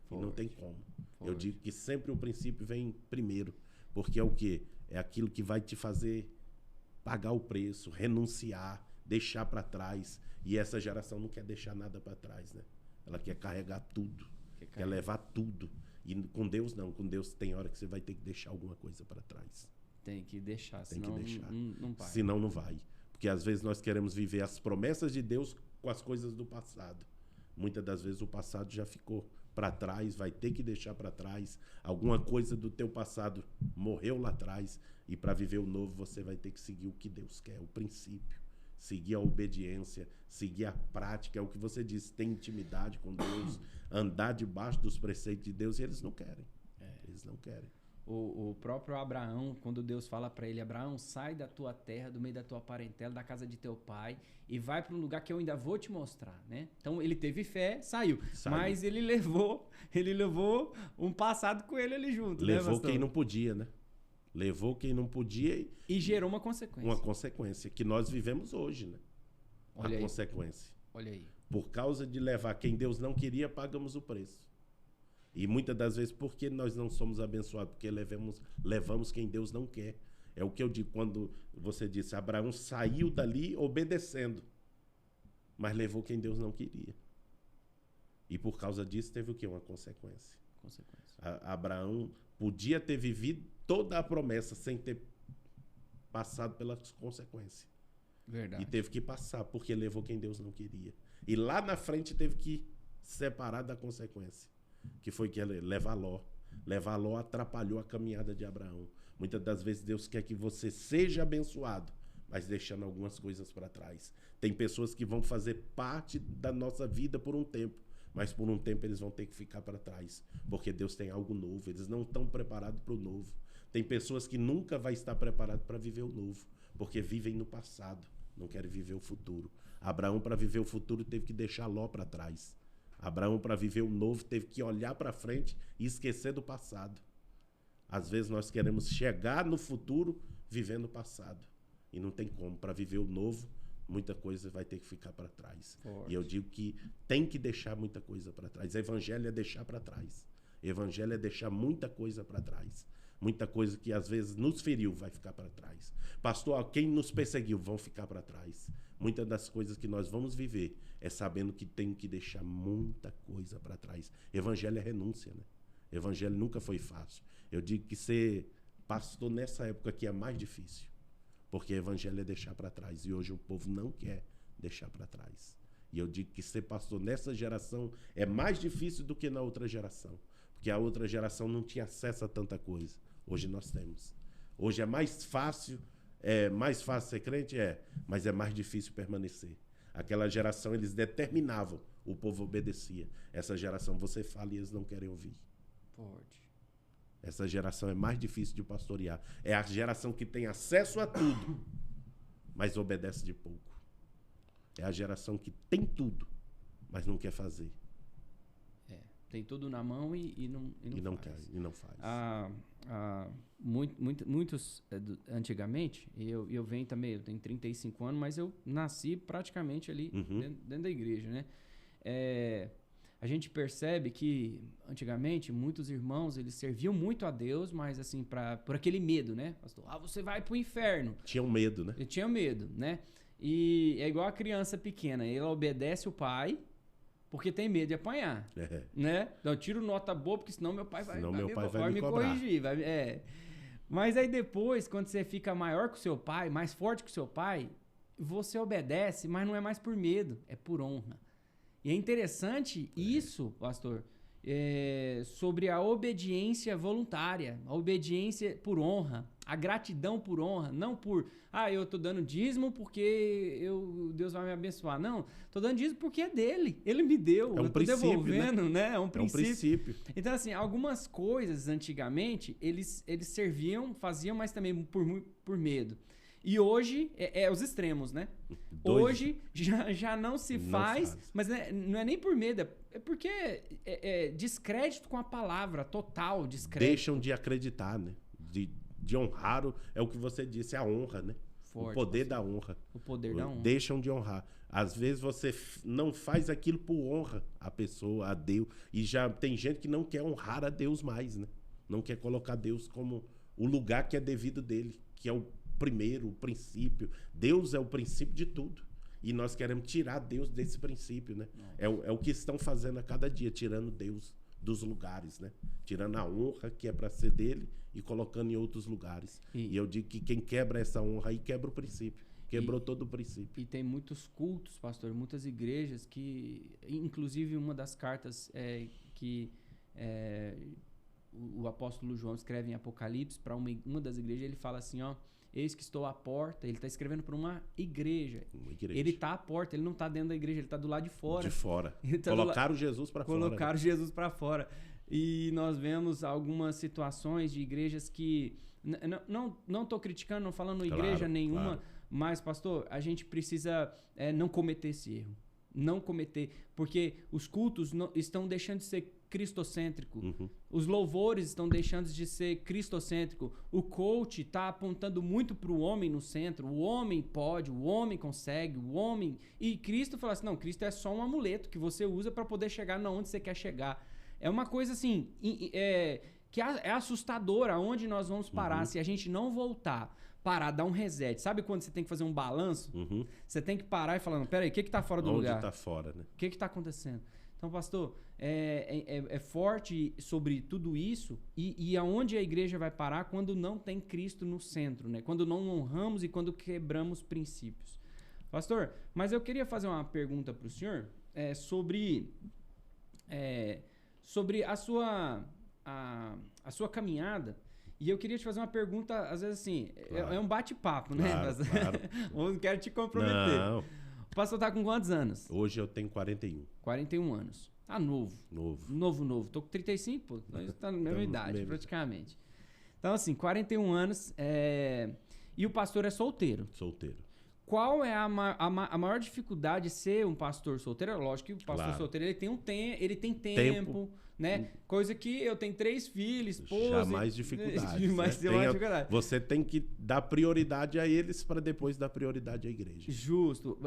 E não tem como. Eu digo que sempre o princípio vem primeiro. Porque é o quê? É aquilo que vai te fazer pagar o preço, renunciar, deixar para trás. E essa geração não quer deixar nada para trás, né? Ela quer carregar tudo. Quer levar tudo. E com Deus não. Com Deus tem hora que você vai ter que deixar alguma coisa para trás. Tem que deixar, senão não vai. Senão não vai. Porque às vezes nós queremos viver as promessas de Deus com as coisas do passado. Muitas das vezes o passado já ficou para trás, vai ter que deixar para trás. Alguma coisa do teu passado morreu lá atrás. E para viver o novo você vai ter que seguir o que Deus quer, o princípio. Seguir a obediência, seguir a prática, é o que você disse, ter intimidade com Deus, andar debaixo dos preceitos de Deus, e eles não querem. Eles não querem. O próprio Abraão, quando Deus fala para ele, Abraão, sai da tua terra, do meio da tua parentela, da casa de teu pai, e vai para um lugar que eu ainda vou te mostrar, né? Então ele teve fé, saiu. Mas ele levou um passado com ele ali junto. Levou quem não podia, né? Levou quem não podia e gerou uma consequência. Uma consequência que nós vivemos hoje, né? Olha aí. Consequência. Olha aí. Por causa de levar quem Deus não queria, pagamos o preço. E muitas das vezes, por que nós não somos abençoados? Porque levamos quem Deus não quer. É o que eu digo quando você disse, Abraão saiu dali obedecendo, mas levou quem Deus não queria. E por causa disso teve o quê? Uma consequência. Abraão podia ter vivido toda a promessa sem ter passado pelas consequências. Verdade. E teve que passar, porque levou quem Deus não queria. E lá na frente teve que separar da consequência. Que foi que levar Ló. Levar Ló atrapalhou a caminhada de Abraão. Muitas das vezes Deus quer que você seja abençoado, mas deixando algumas coisas para trás. Tem pessoas que vão fazer parte da nossa vida por um tempo, mas por um tempo eles vão ter que ficar para trás, porque Deus tem algo novo. Eles não estão preparados para o novo. Tem pessoas que nunca vai estar preparado para viver o novo, porque vivem no passado, não querem viver o futuro. Abraão, para viver o futuro, teve que deixar Ló para trás. Abraão, para viver o novo, teve que olhar para frente e esquecer do passado. Às vezes nós queremos chegar no futuro vivendo o passado. E não tem como. Para viver o novo, muita coisa vai ter que ficar para trás. Forte. E eu digo que tem que deixar muita coisa para trás. Evangelho é deixar para trás. Evangelho é deixar muita coisa para trás. Muita coisa que às vezes nos feriu vai ficar para trás. Pastor, quem nos perseguiu vão ficar para trás. Muitas das coisas que nós vamos viver é sabendo que tem que deixar muita coisa para trás. Evangelho é renúncia, né? Evangelho nunca foi fácil. Eu digo que ser pastor nessa época aqui é mais difícil. Porque evangelho é deixar para trás. E hoje o povo não quer deixar para trás. E eu digo que ser pastor nessa geração é mais difícil do que na outra geração. Porque a outra geração não tinha acesso a tanta coisa. Hoje nós temos. Hoje é mais fácil ser crente? Mas é mais difícil permanecer. Aquela geração, eles determinavam, o povo obedecia. Essa geração, você fala e eles não querem ouvir. Forte. Essa geração é mais difícil de pastorear. É a geração que tem acesso a tudo, mas obedece de pouco. É a geração que tem tudo, mas não quer fazer. Tem tudo na mão e não quer, e não faz. muitos antigamente, eu venho também, eu tenho 35 anos, mas eu nasci praticamente ali dentro da igreja, né? A gente percebe que antigamente muitos irmãos eles serviam muito a Deus, mas assim, por aquele medo, né? Pastor, você vai pro inferno. Tinham medo, né? Eu tinha medo, né? E é igual a criança pequena, ela obedece o pai porque tem medo de apanhar, né? Então, eu tiro nota boa, porque senão meu pai vai me corrigir. Mas aí depois, quando você fica maior que o seu pai, mais forte que o seu pai, você obedece, mas não é mais por medo, é por honra. E é interessante isso, pastor, sobre a obediência voluntária, a obediência por honra, a gratidão por honra, não por, eu tô dando dízimo porque Deus vai me abençoar. Não, tô dando dízimo porque é dele, ele me deu, eu tô devolvendo, né? É um princípio. Então, assim, algumas coisas antigamente, eles serviam, faziam, mas também por medo. E hoje é os extremos, né? Hoje já não se faz, mas não é nem por medo, é porque é descrédito com a palavra, total descrédito. Deixam de acreditar, né? De honrar, é o que você disse, a honra, né? Forte, o poder da honra. O poder da honra. Deixam de honrar. Às vezes você não faz aquilo por honra a pessoa, a Deus. E já tem gente que não quer honrar a Deus mais, né? Não quer colocar Deus como o lugar que é devido dele, que é o primeiro, o princípio. Deus é o princípio de tudo. E nós queremos tirar Deus desse princípio, né? É o que estão fazendo a cada dia, tirando Deus dos lugares, né? Tirando a honra que é para ser dele e colocando em outros lugares. E eu digo que quem quebra essa honra aí quebra o princípio. Quebrou todo o princípio. E tem muitos cultos, pastor, muitas igrejas que... Inclusive, uma das cartas que o apóstolo João escreve em Apocalipse para uma das igrejas, ele fala assim, eis que estou à porta. Ele está escrevendo para uma igreja. Ele está à porta, ele não está dentro da igreja, ele está do lado de fora. De fora. Colocaram Jesus para fora. Colocaram Jesus para fora. E nós vemos algumas situações de igrejas que... Não estou criticando, não falando igreja nenhuma, mas, pastor, a gente precisa não cometer esse erro. Não cometer, porque os cultos estão deixando de ser cristocêntrico. Os louvores estão deixando de ser cristocêntrico. O coach está apontando muito para o homem no centro. O homem pode, o homem consegue, o homem... E Cristo fala assim, não, Cristo é só um amuleto que você usa para poder chegar onde você quer chegar. É uma coisa assim, que é assustadora aonde nós vamos parar se a gente não voltar. Parar, dar um reset. Sabe quando você tem que fazer um balanço? Você tem que parar e falar, não, peraí, o que está fora do lugar? Onde está fora, né? O que está acontecendo? Então, pastor, é forte sobre tudo isso e aonde a igreja vai parar quando não tem Cristo no centro, né? Quando não honramos e quando quebramos princípios. Pastor, mas eu queria fazer uma pergunta para o senhor sobre a sua caminhada. E eu queria te fazer uma pergunta, às vezes assim, é um bate-papo, né? Claro. Não quero te comprometer. Não. O pastor tá com quantos anos? Hoje eu tenho 41. 41 anos. Tá novo. Novo. Tô com 35, pô. Nós tá na mesma idade, praticamente. Então, assim, 41 anos. E o pastor é solteiro. Solteiro. Qual é a maior dificuldade de ser um pastor solteiro? Lógico que o pastor solteiro ele tem tempo, né? Coisa que eu tenho 3 filhos, esposa. Jamais dificuldade. Dificuldade. Você tem que dar prioridade a eles para depois dar prioridade à igreja. Justo.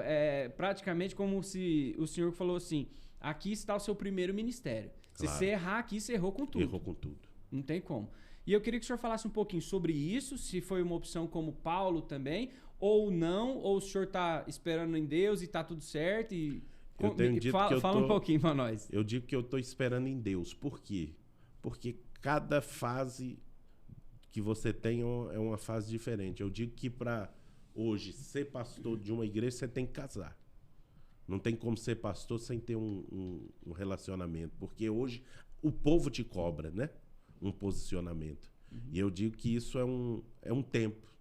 Praticamente como se o senhor falou assim, aqui está o seu primeiro ministério. Se você errar aqui, você errou com tudo. Errou com tudo. Não tem como. E eu queria que o senhor falasse um pouquinho sobre isso, se foi uma opção como Paulo também, ou não, ou o senhor está esperando em Deus e está tudo certo e... Eu tenho dito que fala um pouquinho para nós. Eu digo que eu estou esperando em Deus. Por quê? Porque cada fase que você tem é uma fase diferente. Eu digo que para hoje ser pastor de uma igreja, você tem que casar. Não tem como ser pastor sem ter um relacionamento. Porque hoje o povo te cobra, né? Um posicionamento. E eu digo que isso é um tempo.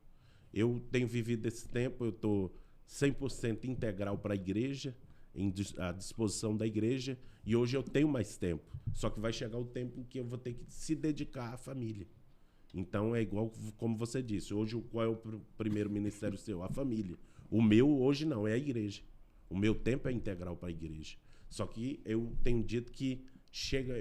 Eu tenho vivido esse tempo, eu estou 100% integral para a igreja, à disposição da igreja, e hoje eu tenho mais tempo. Só que vai chegar o tempo em que eu vou ter que se dedicar à família. Então é igual como você disse, hoje qual é o primeiro ministério seu? A família. O meu hoje não, é a igreja. O meu tempo é integral para a igreja. Só que eu tenho dito que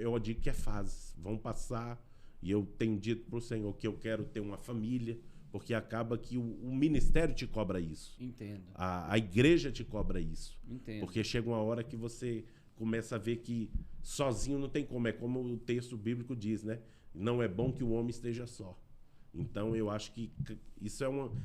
eu digo que é fases, vão passar, E eu tenho dito para o Senhor que eu quero ter uma família, porque acaba que o ministério te cobra isso. Entendo. A igreja te cobra isso. Entendo. Porque chega uma hora que você começa a ver que sozinho não tem como. É como o texto bíblico diz, né? Não é bom que o homem esteja só. Então, eu acho que isso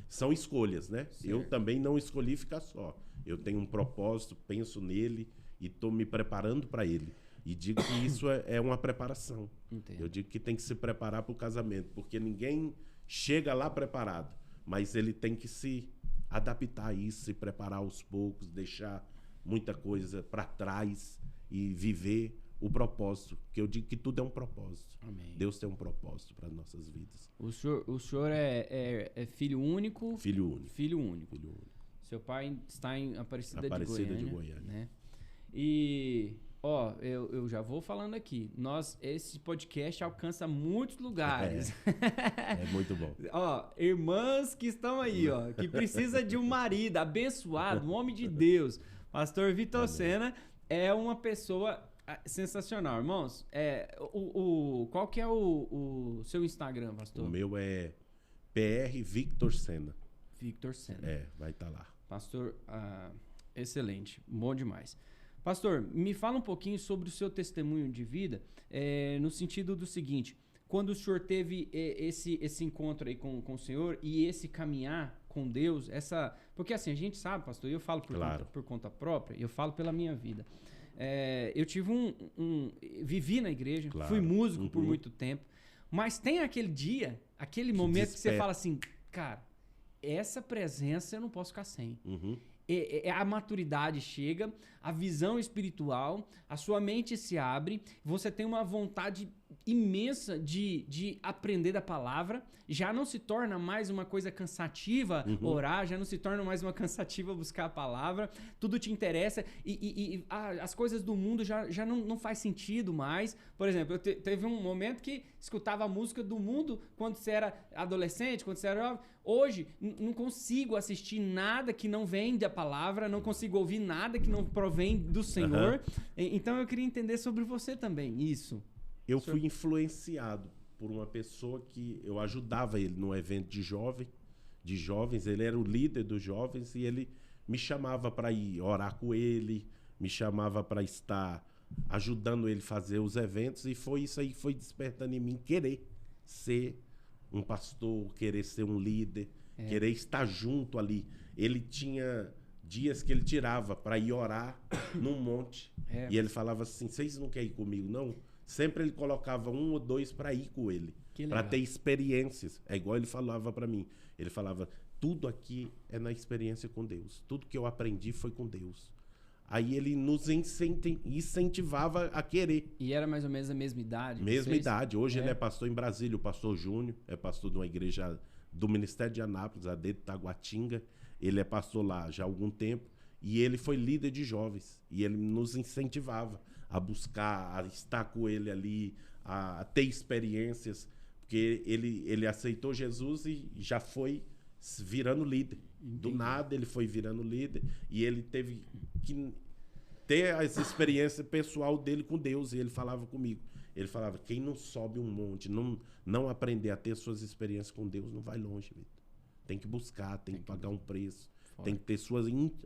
são escolhas, né? Certo. Eu também não escolhi ficar só. Eu tenho um propósito, penso nele e estou me preparando para ele. E digo que isso é uma preparação. Entendo. Eu digo que tem que se preparar para o casamento, porque ninguém chega lá preparado, mas ele tem que se adaptar a isso, se preparar aos poucos, deixar muita coisa para trás e viver o propósito, que eu digo que tudo é um propósito. Amém. Deus tem um propósito para as nossas vidas. O senhor é filho único? Filho único. Filho único. Filho único. Seu pai está em Aparecida de de Goiânia. Né? E, eu já vou falando aqui. Esse podcast alcança muitos lugares. É muito bom. Irmãs que estão aí, que precisa de um marido abençoado, um homem de Deus. Pastor Vitor Sena é uma pessoa sensacional. Irmãos, qual que é o seu Instagram, pastor? O meu é PR Victor Sena. Victor Sena. Vai estar lá. Pastor, excelente, bom demais. Pastor, me fala um pouquinho sobre o seu testemunho de vida, no sentido do seguinte: quando o senhor teve esse encontro aí com o Senhor e esse caminhar com Deus, porque assim, a gente sabe, pastor, eu falo por conta própria, eu falo pela minha vida. Eu tive vivi na igreja, fui músico por muito tempo, mas tem aquele dia, aquele momento que você fala assim, cara, essa presença eu não posso ficar sem. A maturidade chega, a visão espiritual, a sua mente se abre, você tem uma vontade imensa de aprender da palavra, já não se torna mais uma coisa cansativa orar, já não se torna mais uma cansativa buscar a palavra, tudo te interessa e as coisas do mundo já não faz sentido mais. Por exemplo, teve um momento que escutava a música do mundo quando você era adolescente, quando você era jovem. Hoje, não consigo assistir nada que não vem da palavra, não consigo ouvir nada que não provém do Senhor. Então, eu queria entender sobre você também, isso. Eu fui influenciado por uma pessoa que eu ajudava ele num evento de jovens, ele era o líder dos jovens e ele me chamava para ir orar com ele, me chamava para estar ajudando ele a fazer os eventos, e foi isso aí que foi despertando em mim querer ser um pastor, querer ser um líder, querer estar junto ali. Ele tinha dias que ele tirava para ir orar num monte, e ele falava assim, vocês não querem ir comigo, não? Sempre ele colocava 1 ou 2 para ir com ele, para ter experiências. É igual ele falava para mim. Ele falava, tudo aqui é na experiência com Deus. Tudo que eu aprendi foi com Deus. Aí ele nos incentivava a querer. E era mais ou menos a mesma idade? Mesma idade. Hoje ele é pastor em Brasília, o pastor Júnior. É pastor de uma igreja do Ministério de Anápolis, a de Taguatinga. Ele é pastor lá já há algum tempo. E ele foi líder de jovens. E ele nos incentivava a buscar, a estar com ele ali, a ter experiências, porque ele aceitou Jesus e já foi virando líder. Entendi. Do nada ele foi virando líder e ele teve que ter as experiências pessoal dele com Deus. E ele falava comigo, ele falava, quem não sobe um monte, não aprender a ter suas experiências com Deus, não vai longe, Vitor. Tem que buscar, tem que pagar um preço, tem que ter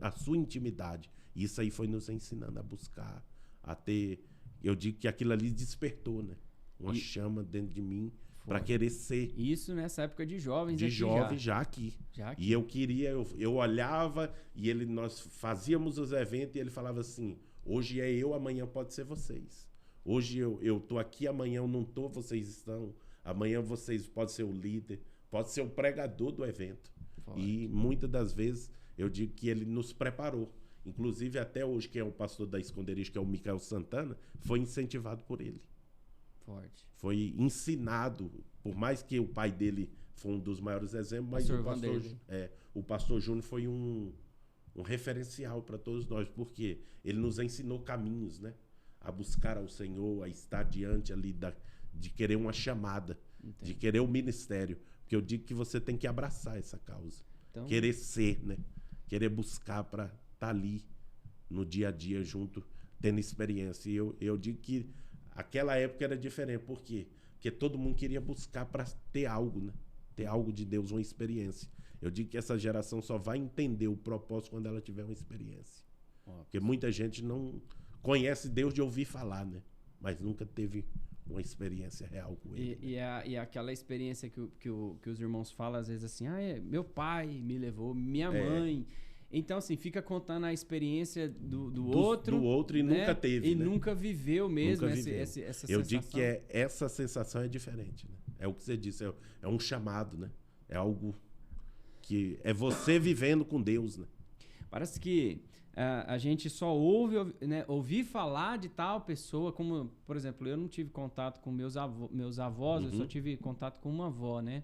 a sua intimidade. E isso aí foi nos ensinando a buscar, a ter, eu digo que aquilo ali despertou, né? Uma chama dentro de mim para querer ser. Isso nessa época de jovens. De jovem já aqui. E eu queria, eu olhava e nós fazíamos os eventos e ele falava assim, hoje é eu, amanhã pode ser vocês. Hoje eu tô aqui, amanhã eu não tô, vocês estão. Amanhã vocês podem ser o líder, pode ser o pregador do evento. E muitas das vezes eu digo que ele nos preparou. Inclusive, até hoje, quem é o pastor da Esconderijo, que é o Micael Santana, foi incentivado por ele. Foi ensinado, por mais que o pai dele foi um dos maiores exemplos, mas o pastor Júnior foi um referencial para todos nós, porque ele nos ensinou caminhos, né? A buscar ao Senhor, a estar diante ali de querer uma chamada, de querer o ministério. Porque eu digo que você tem que abraçar essa causa. Então, querer ser, né? Querer buscar para estar ali no dia a dia junto, tendo experiência. E eu digo que aquela época era diferente. Por quê? Porque todo mundo queria buscar para ter algo, né? Ter algo de Deus, uma experiência. Eu digo que essa geração só vai entender o propósito quando ela tiver uma experiência. Porque muita gente não conhece Deus de ouvir falar, né? Mas nunca teve uma experiência real com ele. E aquela experiência que os irmãos falam, às vezes assim, meu pai me levou, minha mãe. Então, assim, fica contando a experiência do outro. Do outro e né? Nunca teve, e né? nunca viveu mesmo nunca viveu. Essa sensação. Eu digo que essa sensação é diferente, né? É o que você disse, é um chamado, né? É algo que é você vivendo com Deus, né? Parece que a gente só ouve, né, ouvir falar de tal pessoa, como, por exemplo, eu não tive contato com meus avós, eu só tive contato com uma avó, né?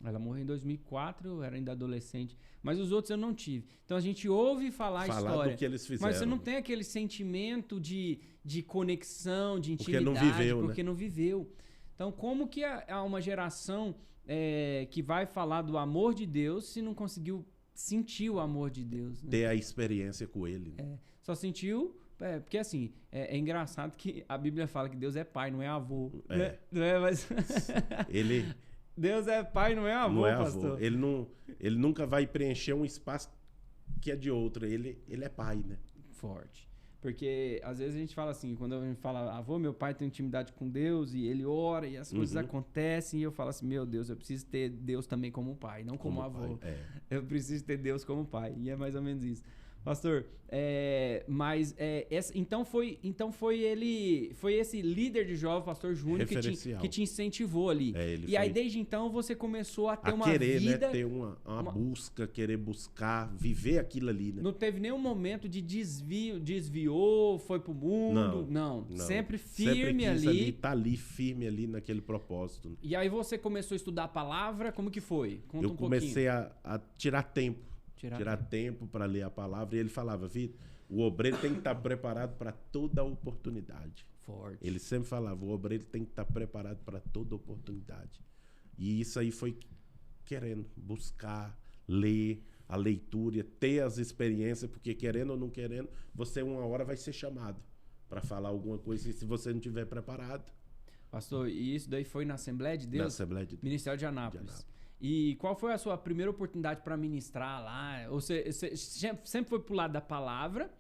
Ela morreu em 2004, eu era ainda adolescente, mas os outros eu não tive. Então a gente ouve falar a história, do que eles fizeram. Mas você não tem aquele sentimento de conexão, de intimidade, porque não viveu, porque não viveu. Então como que há uma geração que vai falar do amor de Deus se não conseguiu sentir o amor de Deus, né? Ter a experiência com ele. Né? Só sentiu... porque assim, é engraçado que a Bíblia fala que Deus é pai, não é avô. Né? Não é, mas... Deus é pai, não é avô, não é pastor. Avô. Ele nunca vai preencher um espaço que é de outro. Ele é pai, né? Forte. Porque às vezes a gente fala assim, quando a gente fala, avô, meu pai tem intimidade com Deus e ele ora e as coisas acontecem, e eu falo assim, meu Deus, eu preciso ter Deus também como pai, não como avô. Eu preciso ter Deus como pai. E é mais ou menos isso. Pastor, então foi esse líder de jovem, pastor Júnior, que te incentivou ali. E aí desde então você começou a ter uma querer, vida... né? Ter uma busca, querer buscar, viver aquilo ali, né? Não teve nenhum momento de desviou, foi pro mundo, não. Sempre firme ali. Tá ali, firme ali naquele propósito. E aí você começou a estudar a palavra, como que foi? Conta eu comecei a tirar tempo. Tirar tempo para ler a palavra. E ele falava, Vitor, o obreiro tem que estar preparado para toda oportunidade. Forte. Ele sempre falava, o obreiro tem que estar preparado para toda oportunidade. E isso aí foi querendo buscar, ler a leitura, ter as experiências, porque querendo ou não querendo, você uma hora vai ser chamado para falar alguma coisa, e se você não estiver preparado. Pastor, e isso daí foi na Assembleia de Deus? Na Assembleia de Deus. Ministério de Anápolis. E qual foi a sua primeira oportunidade para ministrar lá? Você sempre foi pro lado da palavra?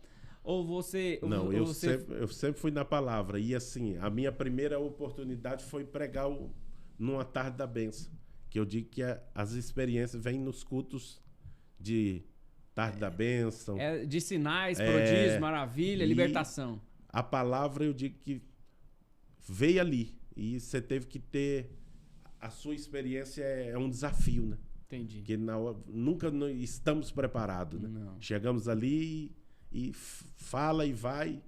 Ou você... Não, eu sempre fui na palavra. E assim, a minha primeira oportunidade foi pregar numa tarde da bênção. Que eu digo que as experiências vêm nos cultos de tarde da bênção. De sinais, prodígios, maravilha, libertação. A palavra, eu digo que veio ali. E você teve que ter... A sua experiência é um desafio, né? Entendi. Porque nunca estamos preparados, né? Não. Chegamos ali e fala e vai.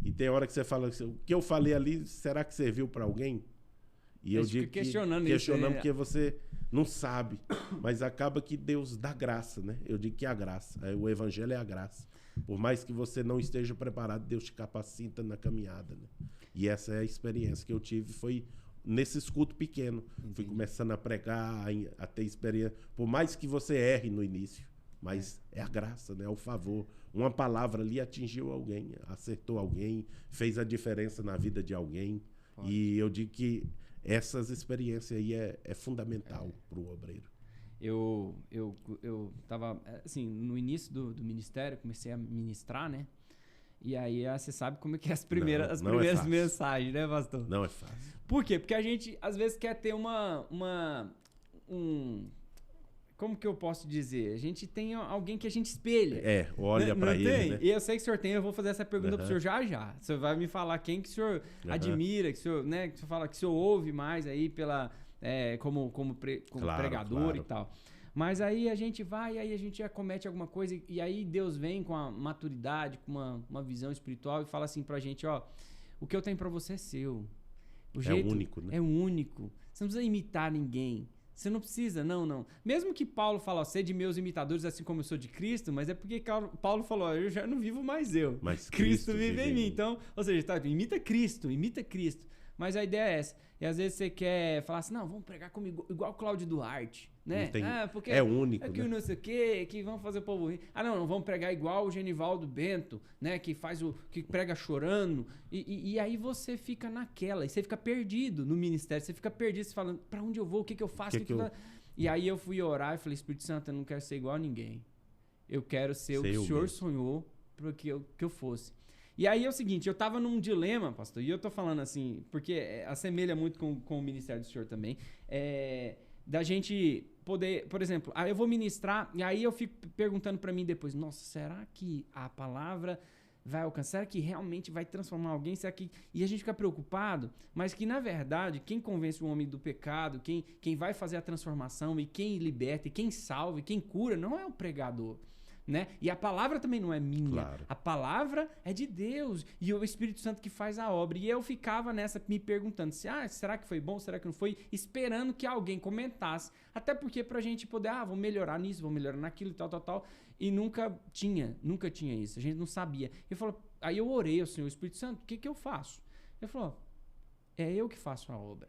E tem hora que você fala assim, o que eu falei ali, será que serviu para alguém? E eu digo questionando porque você não sabe. Mas acaba que Deus dá graça, né? Eu digo que é a graça. O evangelho é a graça. Por mais que você não esteja preparado, Deus te capacita na caminhada, né? E essa é a experiência que eu tive, foi... nesse escudo pequeno. Entendi. Fui começando a pregar, a ter experiência. Por mais que você erre no início, mas é a graça, né? É o favor. Uma palavra ali atingiu alguém, acertou alguém, fez a diferença na vida de alguém. Pode. E eu digo que essas experiências aí é fundamental para o obreiro. Eu estava, assim, no início do ministério, comecei a ministrar, né? E aí você sabe como é que é as primeiras mensagens, né, pastor? Não é fácil. Por quê? Porque a gente, às vezes, quer ter como que eu posso dizer? A gente tem alguém que a gente espelha. Olha para ele, né? E eu sei que o senhor tem, eu vou fazer essa pergunta pro senhor já. O senhor vai me falar quem que o senhor admira, que o senhor, né, que o senhor fala que o senhor ouve mais aí como pregador e tal. Mas aí a gente vai, aí a gente acomete alguma coisa e aí Deus vem com a maturidade, com uma visão espiritual e fala assim pra gente, ó, o que eu tenho pra você é seu. É único, né? É único. Você não precisa imitar ninguém. Você não precisa, não. Mesmo que Paulo fala, sede meus imitadores assim como eu sou de Cristo, mas é porque Paulo falou, eu já não vivo mais eu. Mas Cristo vive em mim. Então, ou seja, imita Cristo. Mas a ideia é essa. E às vezes você quer falar assim, não, vamos pregar comigo igual Cláudio Duarte. né? Não tem, Porque é único, é que né? não sei o quê, que vão fazer o povo rir. Não vamos pregar igual o Genivaldo Bento, né? Que prega chorando. E aí você fica naquela, e você fica perdido no ministério, você fica perdido, você falando, pra onde eu vou, o que eu faço? E aí eu fui orar e falei, Espírito Santo, eu não quero ser igual a ninguém. Eu quero ser o que o Senhor sonhou para que eu fosse. E aí é o seguinte, eu tava num dilema, pastor, e eu tô falando assim, porque assemelha muito com o ministério do Senhor também, da gente poder, por exemplo, aí eu vou ministrar, e aí eu fico perguntando pra mim depois, nossa, será que a palavra vai alcançar? Será que realmente vai transformar alguém? Será que... E a gente fica preocupado, mas que na verdade, quem convence o homem do pecado, quem vai fazer a transformação, e quem liberta, e quem salva, e quem cura, não é o pregador. Né? E a palavra também não é minha. Claro. A palavra é de Deus. E o Espírito Santo que faz a obra. E eu ficava nessa me perguntando será que foi bom? Será que não foi? Esperando que alguém comentasse. Até porque pra gente poder, vou melhorar nisso, vou melhorar naquilo e tal. E nunca tinha isso. A gente não sabia. Aí eu orei ao Senhor, Espírito Santo, o que eu faço? Ele falou, é eu que faço a obra.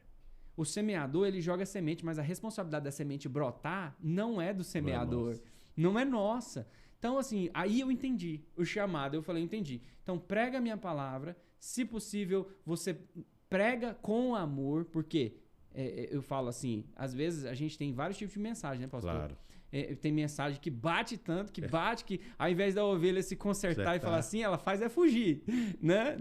O semeador, ele joga semente, mas a responsabilidade da semente brotar não é do semeador. Não é nossa. Então, assim, aí eu entendi o chamado. Eu falei, entendi. Então, prega a minha palavra. Se possível, você prega com amor. Porque eu falo assim, às vezes a gente tem vários tipos de mensagem, né, pastor? Claro. Tem mensagem que bate tanto, que ao invés da ovelha se consertar e falar assim, ela faz fugir, né?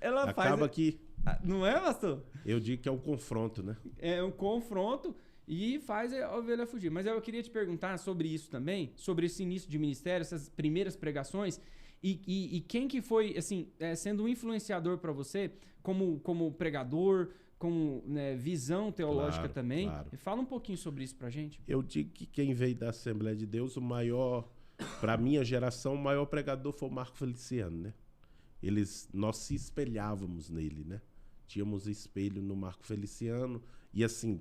Ela acaba que... Não é, pastor? Eu digo que é um confronto, né? É um confronto e faz a ovelha fugir. Mas eu queria te perguntar sobre isso também, sobre esse início de ministério, essas primeiras pregações, e quem que foi, assim, sendo um influenciador para você, como pregador, com visão teológica também. Claro. Fala um pouquinho sobre isso pra gente. Eu digo que quem veio da Assembleia de Deus, o maior, para minha geração, o maior pregador foi o Marco Feliciano, né? Nós se espelhávamos nele, né? Tínhamos espelho no Marco Feliciano e, assim,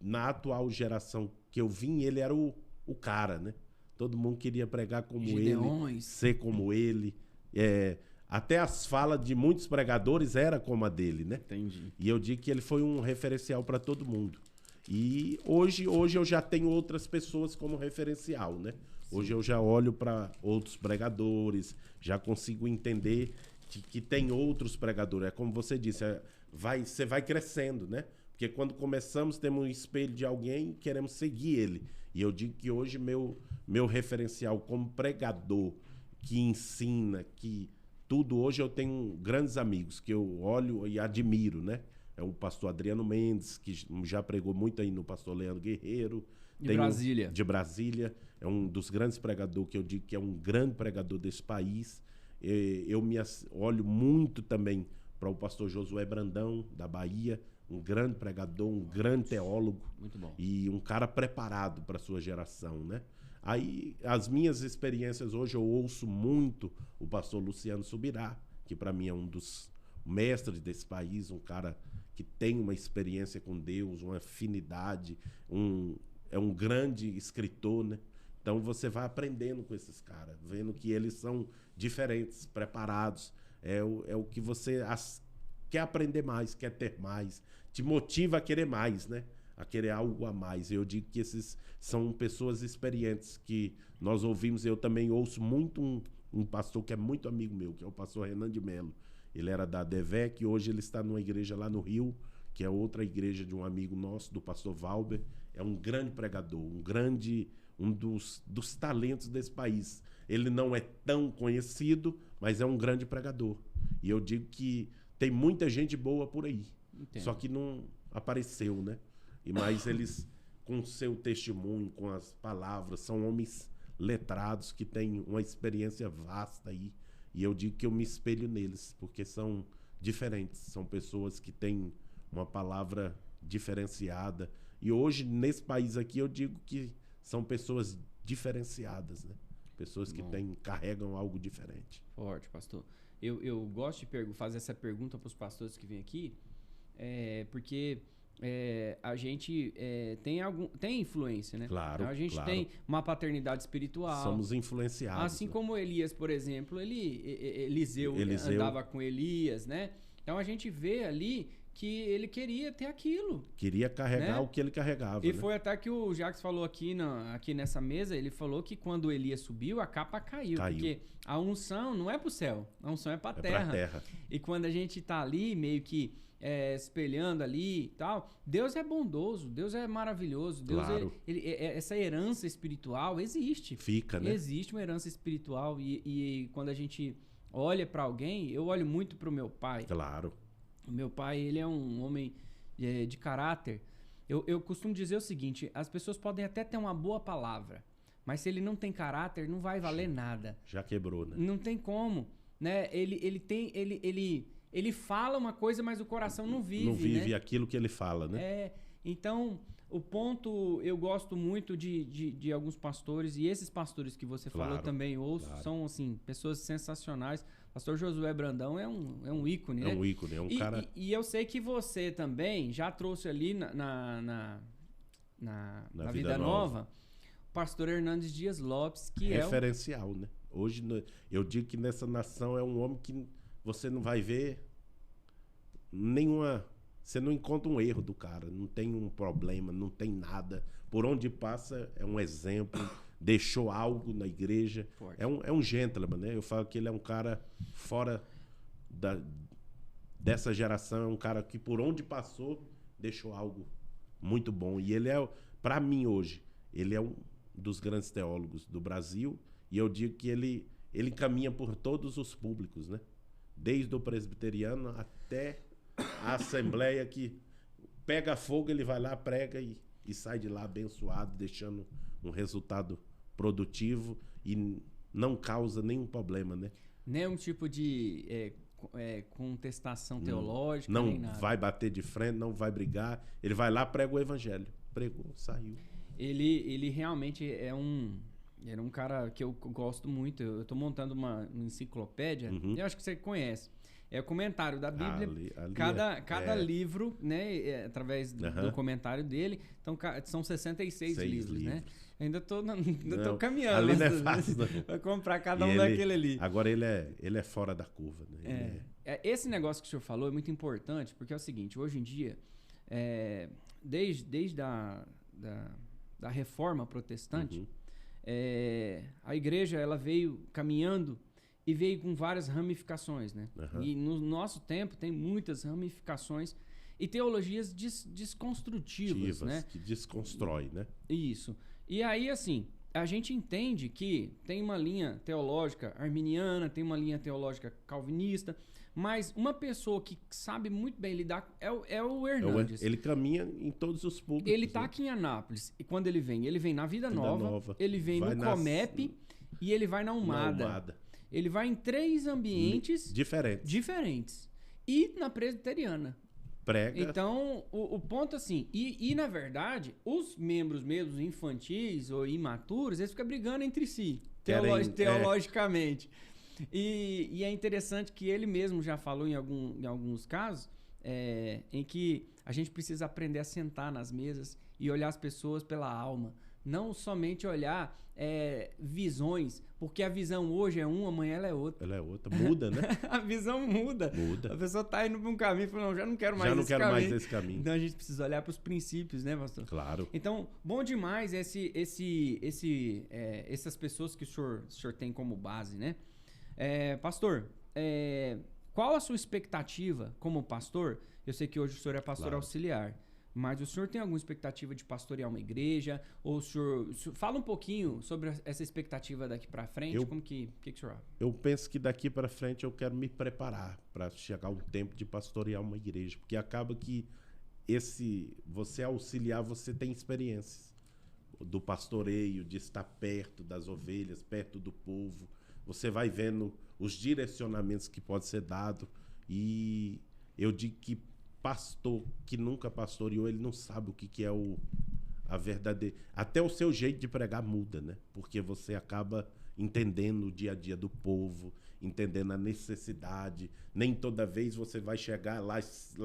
na atual geração que eu vim, ele era o cara, né? Todo mundo queria pregar como ele, ser como ele. Até as falas de muitos pregadores era como a dele, né? Entendi. E eu digo que ele foi um referencial para todo mundo. E hoje eu já tenho outras pessoas como referencial, né? Sim. Hoje eu já olho para outros pregadores, já consigo entender que tem outros pregadores. É como você disse, você vai crescendo, né? Porque quando começamos, temos um espelho de alguém e queremos seguir ele. E eu digo que hoje meu referencial como pregador que ensina, que tudo, hoje eu tenho grandes amigos que eu olho e admiro, né? É o pastor Adriano Mendes, que já pregou muito aí no pastor Leandro Guerreiro. De Brasília. É um dos grandes pregadores, que eu digo que é um grande pregador desse país. Eu olho muito também para o pastor Josué Brandão, da Bahia, um grande pregador, um grande teólogo. Muito bom. E um cara preparado para a sua geração, né? Aí, as minhas experiências hoje, eu ouço muito o pastor Luciano Subirá, que para mim é um dos mestres desse país, um cara que tem uma experiência com Deus, uma afinidade, é um grande escritor, né? Então você vai aprendendo com esses caras, vendo que eles são diferentes, preparados. É o que você quer aprender mais, quer ter mais, te motiva a querer mais, né? A querer algo a mais. Eu digo que esses são pessoas experientes que nós ouvimos. Eu também ouço muito um pastor que é muito amigo meu, que é o pastor Renan de Mello. Ele era da DEVEC, hoje ele está numa igreja lá no Rio, que é outra igreja de um amigo nosso, do pastor Valber. É um grande pregador, um dos talentos desse país. Ele não é tão conhecido, mas é um grande pregador. E eu digo que tem muita gente boa por aí. Entendo. Só que não apareceu, né? Mas eles, com seu testemunho, com as palavras, são homens letrados que têm uma experiência vasta aí. E eu digo que eu me espelho neles, porque são diferentes. São pessoas que têm uma palavra diferenciada. E je, nesse país aqui, eu digo que são pessoas diferenciadas, né? Pessoas que carregam algo diferente. Forte, pastor. Eu gosto de fazer essa pergunta para os pastores que vêm aqui, porque a gente tem influência, né? Claro, a gente tem uma paternidade espiritual. Somos influenciados. Assim como Elias, por exemplo, Eliseu andava com Elias, né? Então a gente vê ali que ele queria ter aquilo. Queria carregar, né, o que ele carregava. E, né, foi até que o Jacques falou aqui nessa mesa, ele falou que quando Elias subiu, a capa caiu. Porque a unção não é pro céu, a unção é pra terra. E quando a gente tá ali, meio que espelhando ali e tal, Deus é bondoso, Deus é maravilhoso. Deus, claro. Essa herança espiritual existe. Fica, né? Existe uma herança espiritual. E quando a gente olha pra alguém, eu olho muito pro meu pai. Claro. O meu pai, ele é um homem de caráter. Eu costumo dizer o seguinte, as pessoas podem até ter uma boa palavra, mas se ele não tem caráter, não vai valer nada. Já quebrou, né? Não tem como, né? Ele fala uma coisa, mas o coração não vive, não vive, né, né, aquilo que ele fala, né? Então, o ponto, eu gosto muito de alguns pastores, e esses pastores que você falou também ouço, são, assim, pessoas sensacionais. Pastor Josué Brandão é um ícone, né? É um ícone, é um cara... E eu sei que você também já trouxe ali na Vida Nova o pastor Hernandes Dias Lopes, que referencial, né? Hoje, eu digo que nessa nação é um homem que você não vai ver nenhuma... Você não encontra um erro do cara, não tem um problema, não tem nada. Por onde passa é um exemplo, deixou algo na igreja. É um gentleman, né? Eu falo que ele é um cara fora dessa geração, é um cara que por onde passou deixou algo muito bom. E ele para mim hoje, ele é um dos grandes teólogos do Brasil, e eu digo que ele caminha por todos os públicos, né? Desde o presbiteriano até a assembleia, que pega fogo, ele vai lá, prega e sai de lá abençoado, deixando um resultado produtivo e não causa nenhum problema, né? Nenhum tipo de contestação teológica, não nem nada. Vai bater de frente, não vai brigar, ele vai lá, prega o evangelho, pregou, saiu. Ele realmente era um cara que eu gosto muito. Eu estou montando uma enciclopédia, eu acho que você conhece. É o comentário da Bíblia. Ali cada livro, né? Através do comentário dele. Então, são 66 livros, né? Ainda tô caminhando. Ali não é fácil, não. Pra comprar cada um daquele ali. Agora ele é fora da curva, né? Esse negócio que o senhor falou é muito importante, porque é o seguinte, hoje em dia, desde da reforma protestante, a igreja ela veio caminhando e veio com várias ramificações, né? E no nosso tempo tem muitas ramificações e teologias desconstrutivas, né? Que desconstrói, né? Isso. E aí, assim, a gente entende que tem uma linha teológica arminiana, tem uma linha teológica calvinista, mas uma pessoa que sabe muito bem lidar é o Hernandes. Ele caminha em todos os públicos. Ele tá, né, aqui em Anápolis, e quando ele vem na Vida Nova, ele vem no Comep e ele vai na Umada. Ele vai em 3 ambientes diferentes. E na presbiteriana. Prega. Então, o ponto assim... E, na verdade, os membros mesmo infantis ou imaturos, eles ficam brigando entre si. Teologicamente. E é interessante que ele mesmo já falou em alguns casos em que a gente precisa aprender a sentar nas mesas e olhar as pessoas pela alma. Não somente olhar visões, porque a visão hoje é uma, amanhã ela é outra. Ela é outra, muda, né? A visão muda. Muda. A pessoa tá indo para um caminho e fala, não, já não quero mais esse caminho. Então a gente precisa olhar para os princípios, né, pastor? Claro. Então, bom demais essas pessoas que o senhor tem como base, né? Pastor, qual a sua expectativa como pastor? Eu sei que hoje o senhor é pastor auxiliar. Mas o senhor tem alguma expectativa de pastorear uma igreja? Ou o senhor fala um pouquinho sobre essa expectativa daqui para frente? Como que o senhor... Eu penso que daqui para frente eu quero me preparar para chegar um tempo de pastorear uma igreja. Porque acaba que você auxiliar, você tem experiências do pastoreio, de estar perto das ovelhas, perto do povo. Você vai vendo os direcionamentos que pode ser dado. E eu digo que pastor que nunca pastoreou, ele não sabe o que é a verdadeira... Até o seu jeito de pregar muda, né? Porque você acaba entendendo o dia a dia do povo, entendendo a necessidade. Nem toda vez você vai chegar lá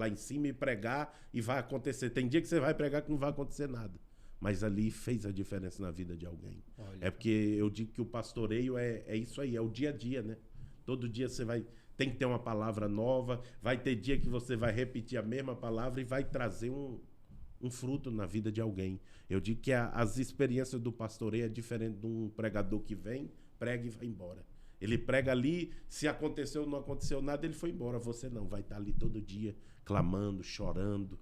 em cima e pregar e vai acontecer. Tem dia que você vai pregar que não vai acontecer nada. Mas ali fez a diferença na vida de alguém. Olha. É porque eu digo que o pastoreio é isso aí, é o dia a dia, né? Todo dia você vai tem que ter uma palavra nova, vai ter dia que você vai repetir a mesma palavra e vai trazer um fruto na vida de alguém. Eu digo que as experiências do pastoreio é diferente de um pregador que vem, prega e vai embora. Ele prega ali, se aconteceu ou não aconteceu nada, ele foi embora. Você não, vai estar ali todo dia, clamando, chorando,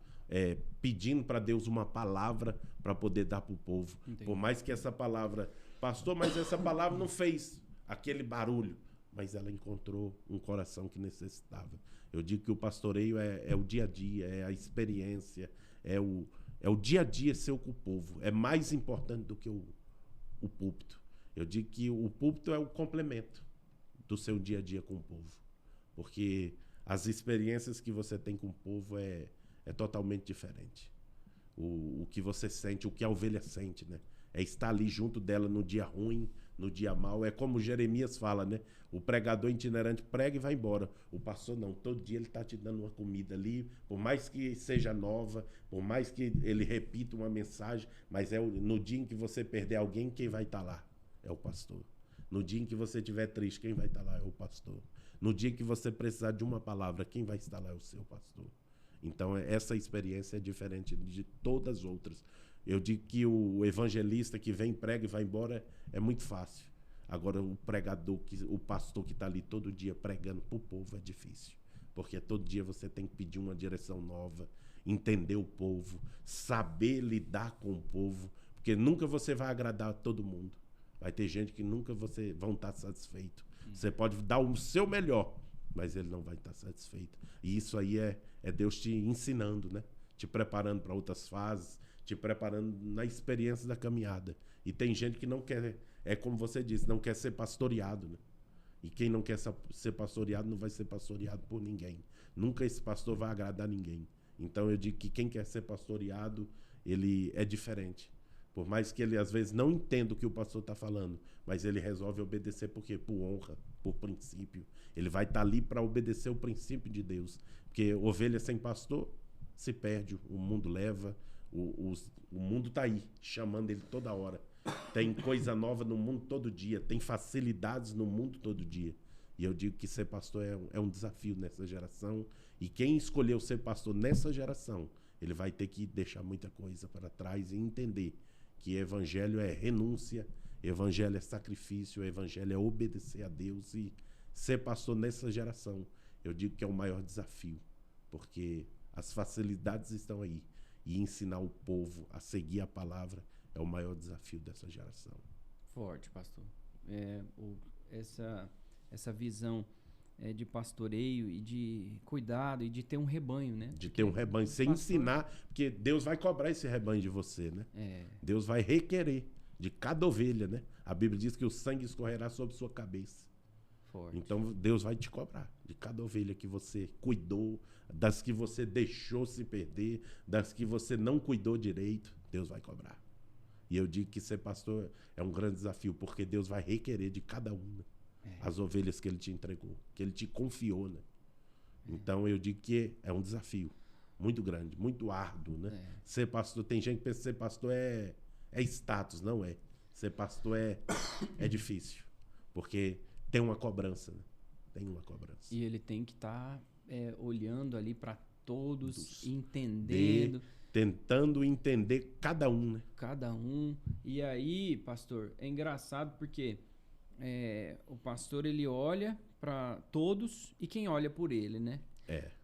pedindo para Deus uma palavra para poder dar para o povo. Entendi. Por mais que essa palavra, pastor, mas essa palavra não fez aquele barulho, mas ela encontrou um coração que necessitava. Eu digo que o pastoreio é o dia a dia, é a experiência, é o dia a dia seu com o povo. É mais importante do que o púlpito. Eu digo que o púlpito é o complemento do seu dia a dia com o povo. Porque as experiências que você tem com o povo é totalmente diferente. O que você sente, o que a ovelha sente, né? É estar ali junto dela no dia ruim, no dia mau. É como Jeremias fala, né? O pregador itinerante prega e vai embora. O pastor não. Todo dia ele está te dando uma comida ali, por mais que seja nova, por mais que ele repita uma mensagem, mas no dia em que você perder alguém, quem vai estar lá? É o pastor. No dia em que você estiver triste, quem vai estar lá? É o pastor. No dia que você precisar de uma palavra, quem vai estar lá? É o seu pastor. Então, essa experiência é diferente de todas as outras. Eu digo que o evangelista que vem, prega e vai embora é muito fácil. Agora, o pregador, o pastor que está ali todo dia pregando para o povo é difícil. Porque todo dia você tem que pedir uma direção nova, entender o povo, saber lidar com o povo, porque nunca você vai agradar a todo mundo. Vai ter gente que nunca vão estar satisfeito. Você pode dar o seu melhor, mas ele não vai estar satisfeito. E isso aí é Deus te ensinando, né? Te preparando para outras fases, te preparando na experiência da caminhada. E tem gente que não quer, como você disse, não quer ser pastoreado, né? E quem não quer ser pastoreado não vai ser pastoreado por ninguém. Nunca esse pastor vai agradar ninguém. Então eu digo que quem quer ser pastoreado, ele é diferente. Por mais que ele às vezes não entenda o que o pastor está falando, mas ele resolve obedecer por quê? Por honra, por princípio. Ele vai estar ali para obedecer o princípio de Deus. Porque ovelha sem pastor se perde, o mundo leva, o mundo está aí, chamando ele toda hora. Tem coisa nova no mundo todo dia, tem facilidades no mundo todo dia. E eu digo que ser pastor é um desafio nessa geração. E quem escolheu ser pastor nessa geração, ele vai ter que deixar muita coisa para trás e entender que evangelho é renúncia, evangelho é sacrifício, evangelho é obedecer a Deus. E ser pastor nessa geração, eu digo que é o maior desafio, porque as facilidades estão aí. E ensinar o povo a seguir a palavra é o maior desafio dessa geração. Forte, pastor. Essa visão de pastoreio e de cuidado e de ter um rebanho, né? De ter um rebanho, sem ensinar, porque Deus vai cobrar esse rebanho de você, né? Deus vai requerer de cada ovelha, né? A Bíblia diz que o sangue escorrerá sobre sua cabeça. Forte. Então Deus vai te cobrar de cada ovelha que você cuidou, das que você deixou se perder, das que você não cuidou direito, Deus vai cobrar. E eu digo que ser pastor é um grande desafio, porque Deus vai requerer de cada um, né? As ovelhas que ele te entregou, que ele te confiou, né? Então eu digo que é um desafio muito grande, muito árduo, né? Ser pastor, tem gente que pensa que ser pastor é status, não é. Ser pastor é difícil, porque tem uma cobrança, né? Tem uma cobrança. E ele tem que estar olhando ali para todos, entendendo. Tentando entender cada um, né? Cada um. E aí, pastor, é engraçado porque o pastor, ele olha para todos e quem olha por ele, né?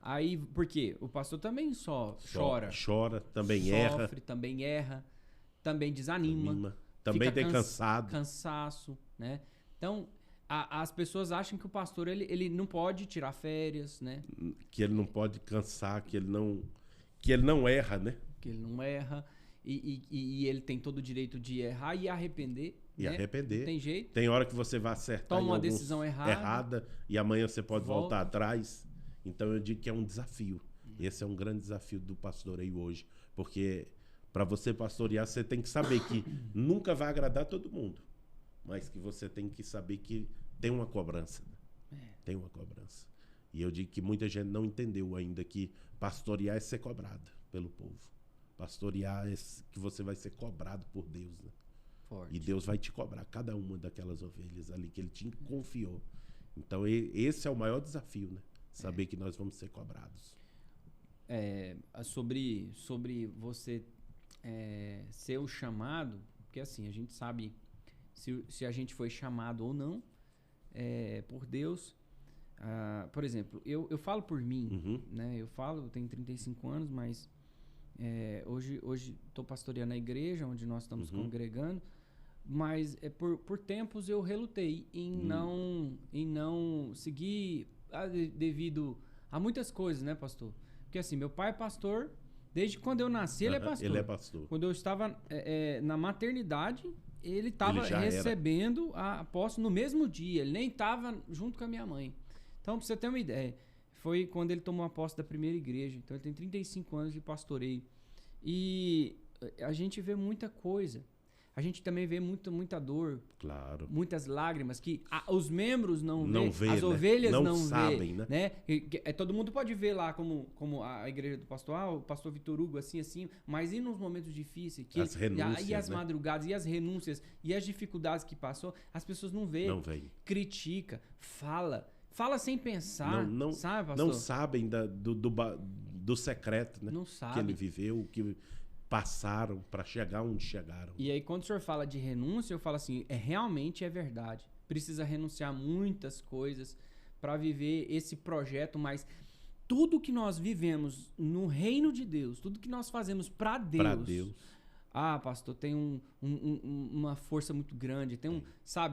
Aí, por quê? O pastor também chora. Chora, também sofre, também erra, também desanima. Também fica tem cansaço, né? Então, as pessoas acham que o pastor, ele não pode tirar férias, né? Que ele não pode cansar, que ele não erra, né? Que ele não erra. E ele tem todo o direito de errar e arrepender. E arrepender. Não tem jeito. Tem hora que você vai acertar Toma uma decisão errada e amanhã você pode voltar atrás. Então eu digo que é um desafio. Esse é um grande desafio do pastoreio hoje. Porque para você pastorear, você tem que saber que nunca vai agradar todo mundo. Mas que você tem que saber que tem uma cobrança. Né? Tem uma cobrança. E eu digo que muita gente não entendeu ainda que pastorear é ser cobrado pelo povo. Pastorear é que você vai ser cobrado por Deus, né? Forte. E Deus vai te cobrar cada uma daquelas ovelhas ali que ele te confiou. Então, esse é o maior desafio, né? Saber que nós vamos ser cobrados. Sobre você ser o chamado, porque assim, a gente sabe se a gente foi chamado ou não por Deus. Por exemplo, eu falo por mim, né? Eu tenho 35 anos, mas hoje estou pastoreando a igreja onde nós estamos congregando, mas por tempos eu relutei em não seguir devido a muitas coisas, né, pastor? Porque assim, meu pai é pastor, desde quando eu nasci ele é pastor. Ele é pastor. Quando eu estava na maternidade, ele estava recebendo a posse no mesmo dia, ele nem estava junto com a minha mãe. Então, pra você ter uma ideia, foi quando ele tomou a posse da primeira igreja. Então, ele tem 35 anos de pastoreio. E a gente vê muita coisa. A gente também vê muita dor. Claro. Muitas lágrimas que os membros não vê, as né? ovelhas não sabem, vê, né? Todo mundo pode ver lá como a igreja do pastor, o pastor Vitor Hugo, assim, mas e nos momentos difíceis? As renúncias, e as né? madrugadas, e as renúncias, e as dificuldades que passou, as pessoas não veem. Não veem. Critica, fala sem pensar, sabe, pastor? Não sabem do secreto, né? Não sabem. Que ele viveu, que passaram para chegar onde chegaram. E aí, quando o senhor fala de renúncia, eu falo assim, realmente é verdade. Precisa renunciar muitas coisas para viver esse projeto, mas tudo que nós vivemos no reino de Deus, tudo que nós fazemos para Deus... pastor, tem uma força muito grande, tem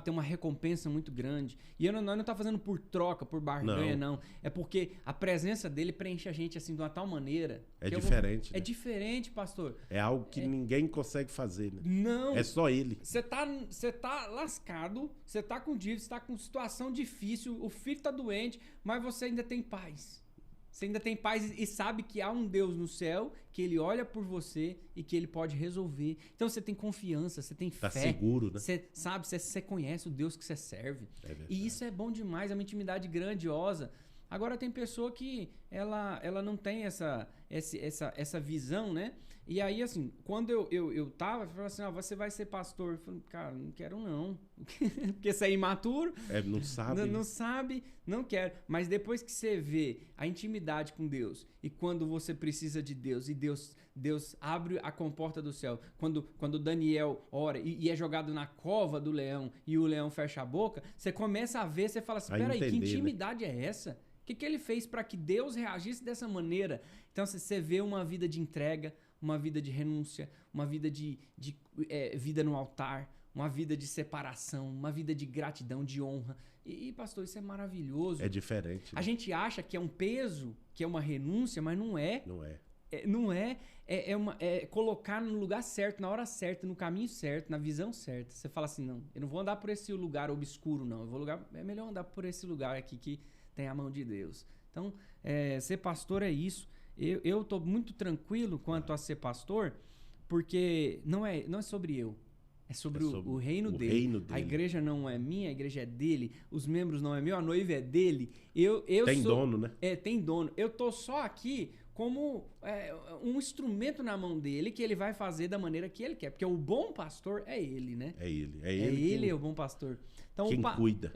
uma recompensa muito grande. E nós não tá fazendo por troca, por barganha, não. É porque a presença dele preenche a gente assim de uma tal maneira. É diferente. É diferente, pastor. É algo que ninguém consegue fazer, né? Não. É só ele. Você tá lascado, você tá com dívida, você tá com situação difícil, o filho tá doente, mas você ainda tem paz. Você ainda tem paz e sabe que há um Deus no céu, que ele olha por você e que ele pode resolver. Então você tem confiança, você tem fé. Tá seguro, né? Você sabe, você conhece o Deus que você serve. E isso é bom demais, é uma intimidade grandiosa. Agora tem pessoa que ela não tem essa visão, né? E aí, assim, quando eu tava, eu falei assim, você vai ser pastor. Eu falei, cara, não quero não. Porque você é imaturo. Não sabe. Não sabe, não quero. Mas depois que você vê a intimidade com Deus, e quando você precisa de Deus, e Deus abre a comporta do céu, quando Daniel ora e é jogado na cova do leão, e o leão fecha a boca, você começa a ver, você fala assim, peraí, que intimidade é essa? O que ele fez para que Deus reagisse dessa maneira? Então você vê uma vida de entrega, uma vida de renúncia, uma vida de vida no altar, uma vida de separação, uma vida de gratidão, de honra. E pastor, isso é maravilhoso. É diferente. A gente acha que é um peso, que é uma renúncia, mas não é. Não é. É colocar no lugar certo, na hora certa, no caminho certo, na visão certa. Você fala assim, não, eu não vou andar por esse lugar obscuro, não. É melhor andar por esse lugar aqui que tem a mão de Deus. Então, ser pastor é isso. Eu estou muito tranquilo quanto a ser pastor, porque não é sobre eu. É sobre o reino dele. A igreja não é minha, a igreja é dele. Os membros não é meu, a noiva é dele. Tem dono, né? Tem dono. Eu tô só aqui como um instrumento na mão dele que ele vai fazer da maneira que ele quer. Porque o bom pastor é ele, né? É ele. Ele é o bom pastor. Então, quem cuida.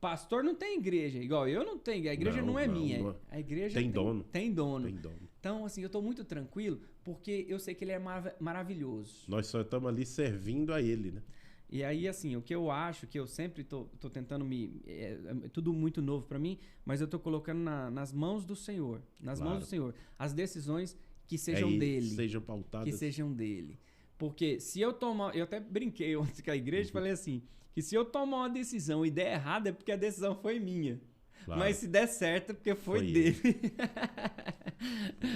Pastor não tem igreja. Igual eu não tenho. A igreja não é minha. A igreja tem dono. Tem dono. Então, assim, eu tô muito tranquilo porque eu sei que ele é maravilhoso. Nós só estamos ali servindo a ele, né? E aí, assim, o que eu acho, que eu sempre tô tentando é tudo muito novo para mim, mas eu tô colocando nas mãos do Senhor. Nas mãos do Senhor. As decisões que sejam dele. Sejam pautadas. Que sejam dele. Porque se eu tomar... Eu até brinquei ontem com a igreja e falei assim, que se eu tomar uma decisão e der errado é porque a decisão foi minha. Claro. Mas se der certo é porque foi dele.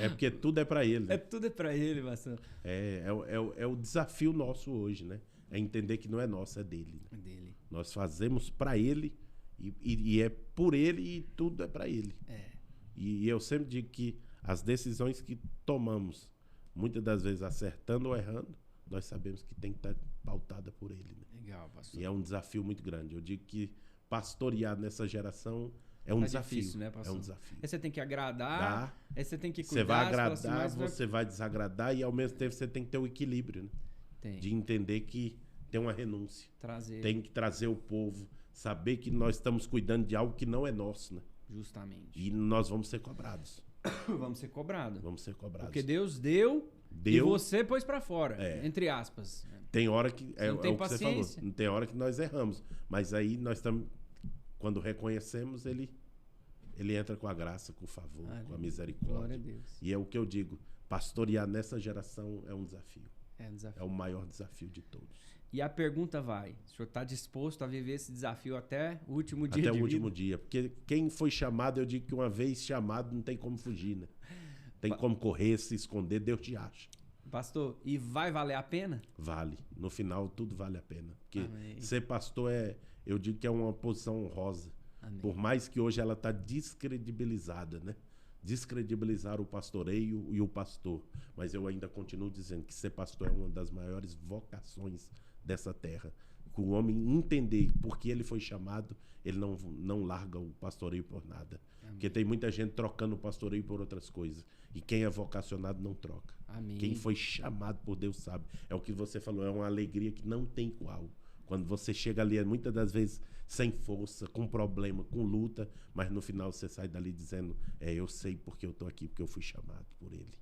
É porque tudo é para ele. Né? Tudo é para ele, pastor. É o desafio nosso hoje, né? É entender que não é nosso, é dele. É dele. Nós fazemos para ele e é por ele e tudo é para ele. E eu sempre digo que as decisões que tomamos, muitas das vezes acertando ou errando, nós sabemos que tem que estar pautada por ele. Né? Legal, pastor. E é um desafio muito grande. Eu digo que pastorear nessa geração é um desafio. Difícil, né, pastor? É um desafio. Aí você tem que agradar, aí você tem que cuidar. Você vai agradar, você vai desagradar e ao mesmo tempo você tem que ter o equilíbrio, né? De entender que tem uma renúncia. Tem que trazer o povo. saber que nós estamos cuidando de algo que não é nosso, né? Justamente. E nós vamos ser cobrados. Vamos ser cobrados. Vamos ser cobrados. Porque Deus deu e você pôs pra fora, entre aspas. Tem hora que Você não tem paciência. Você falou. Não tem hora que nós erramos. Mas aí nós estamos, quando reconhecemos, ele entra com a graça, com o favor, com a misericórdia. Glória a Deus. E é o que eu digo, pastorear nessa geração é um desafio. É um desafio. É o maior desafio de todos. E a pergunta vai, o senhor está disposto a viver esse desafio até o último dia Até de o último vida? dia. Porque quem foi chamado, eu digo que uma vez chamado não tem como fugir, né? Tem como correr, se esconder, Deus te acha. Pastor, e vai valer a pena? Vale. No final, tudo vale a pena. Porque Amém. ser pastor eu digo que é uma posição honrosa. Amém. Por mais que hoje ela está descredibilizada, né? Descredibilizar o pastoreio e o pastor. Mas eu ainda continuo dizendo que ser pastor é uma das maiores vocações dessa terra. Que o homem entender por que ele foi chamado, ele não larga o pastoreio por nada. Amém. Porque tem muita gente trocando o pastoreio por outras coisas. E quem é vocacionado não troca. Amém. Quem foi chamado por Deus sabe. É o que você falou, é uma alegria que não tem igual. Quando você chega ali, muitas das vezes sem força, com problema, com luta, mas no final você sai dali dizendo, eu sei porque eu estou aqui, porque eu fui chamado por ele.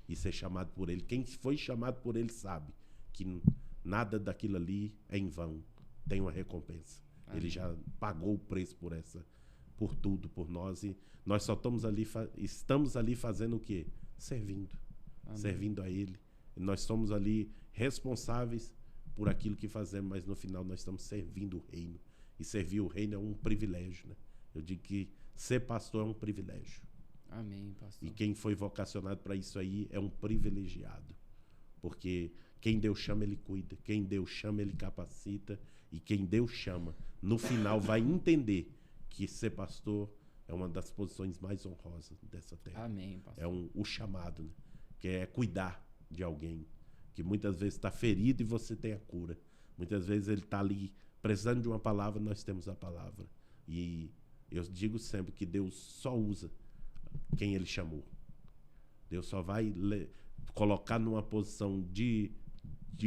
E ser chamado por ele, quem foi chamado por ele sabe que nada daquilo ali é em vão, tem uma recompensa. Amém. Ele já pagou o preço por tudo, por nós, e nós só estamos ali fazendo o quê? Servindo. Amém. Servindo a ele. E nós somos ali responsáveis por aquilo que fazemos, mas no final nós estamos servindo o reino. E servir o reino é um privilégio, né? Eu digo que ser pastor é um privilégio. Amém, pastor. E quem foi vocacionado para isso aí é um privilegiado. Porque quem Deus chama, ele cuida. Quem Deus chama, ele capacita. E quem Deus chama, no final vai entender que ser pastor é uma das posições mais honrosas dessa terra. Amém, pastor. É o chamado, né? Que é cuidar de alguém que muitas vezes está ferido e você tem a cura. Muitas vezes ele está ali precisando de uma palavra, nós temos a palavra. E eu digo sempre que Deus só usa quem ele chamou. Deus só vai colocar numa posição de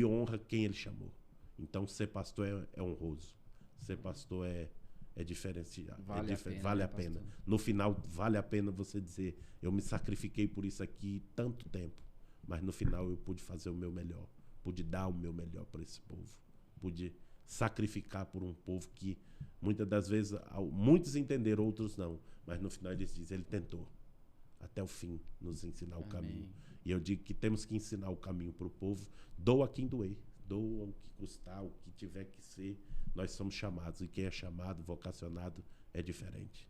honra quem ele chamou. Então ser pastor é honroso. Ser pastor é diferenciado. Vale a pena. pastor? No final, vale a pena você dizer, eu me sacrifiquei por isso aqui tanto tempo, mas no final eu pude fazer o meu melhor, pude dar o meu melhor para esse povo, pude sacrificar por um povo que muitas das vezes, muitos entenderam, outros não, mas no final eles dizem, ele tentou até o fim nos ensinar o caminho. E eu digo que temos que ensinar o caminho para o povo, doa quem doer, doa o que custar, o que tiver que ser. Nós somos chamados, e quem é chamado, vocacionado, é diferente.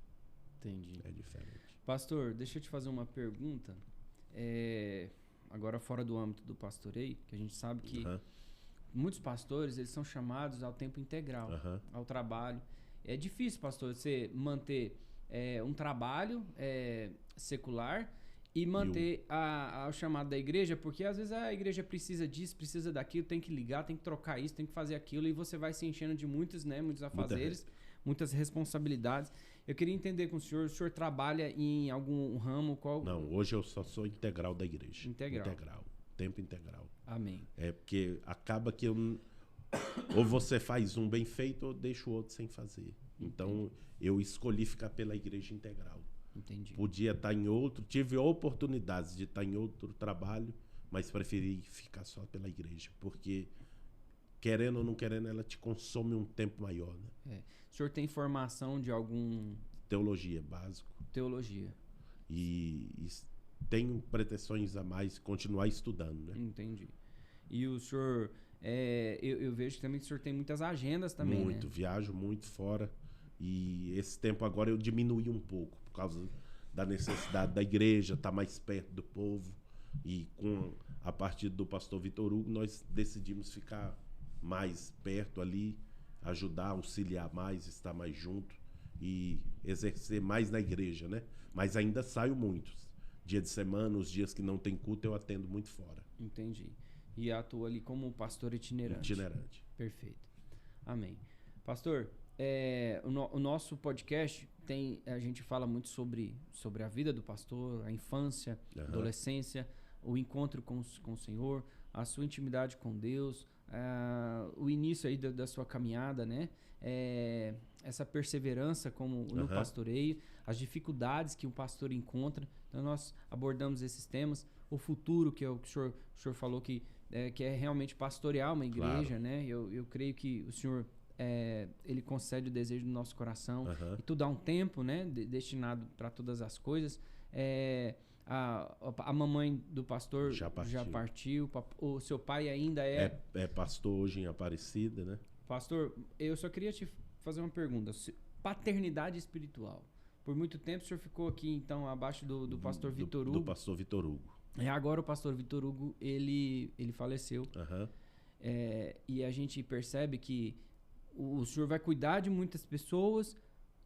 Entendi. É diferente. Pastor, deixa eu te fazer uma pergunta. Agora fora do âmbito do pastoreio, que a gente sabe que muitos pastores, eles são chamados ao tempo integral, ao trabalho. É difícil, pastor, você manter um trabalho secular e manter o chamado da igreja, porque às vezes a igreja precisa disso, precisa daquilo, tem que ligar, tem que trocar isso, tem que fazer aquilo, e você vai se enchendo de muitos afazeres, muitas responsabilidades. Eu queria entender com o senhor trabalha em algum ramo? Não, hoje eu só sou integral da igreja. Integral. Tempo integral. Amém. Porque acaba que ou você faz um bem feito ou deixa o outro sem fazer. Então, eu escolhi ficar pela igreja integral. Entendi. Podia estar tive oportunidades de estar em outro trabalho, mas preferi ficar só pela igreja, porque querendo ou não querendo, ela te consome um tempo maior, né? O senhor tem formação de algum... Teologia, básico. Teologia. E tenho pretensões a mais, continuar estudando, né? Entendi. E o senhor... eu vejo também que o senhor tem muitas agendas também, Muito, né? Viajo muito fora. E esse tempo agora eu diminuí um pouco, por causa da necessidade da igreja, estar mais perto do povo. E a partir do pastor Vitor Hugo, nós decidimos ficar mais perto ali, ajudar, auxiliar mais, estar mais junto e exercer mais na igreja, né? Mas ainda saio muito. Dia de semana, os dias que não tem culto, eu atendo muito fora. Entendi. E atua ali como pastor itinerante. Itinerante. Perfeito. Amém. Pastor, o nosso podcast a gente fala muito sobre a vida do pastor, a infância, adolescência, o encontro com o Senhor, a sua intimidade com Deus, o início aí da sua caminhada, né? Essa perseverança como no pastoreio, as dificuldades que o pastor encontra. Então nós abordamos esses temas. O futuro, que é o que o senhor falou que é realmente pastorear uma igreja, né? Eu creio que o senhor ele concede o desejo do nosso coração. E tudo há um tempo, né? Destinado para todas as coisas. A mamãe do pastor já partiu. O seu pai ainda é pastor hoje em Aparecida, né? Pastor, eu só queria te fazer uma pergunta. Paternidade espiritual. Por muito tempo o senhor ficou aqui, então, abaixo do pastor Vitor Hugo. Do pastor Vitor Hugo. Agora o pastor Vitor Hugo, ele faleceu. E a gente percebe que o senhor vai cuidar de muitas pessoas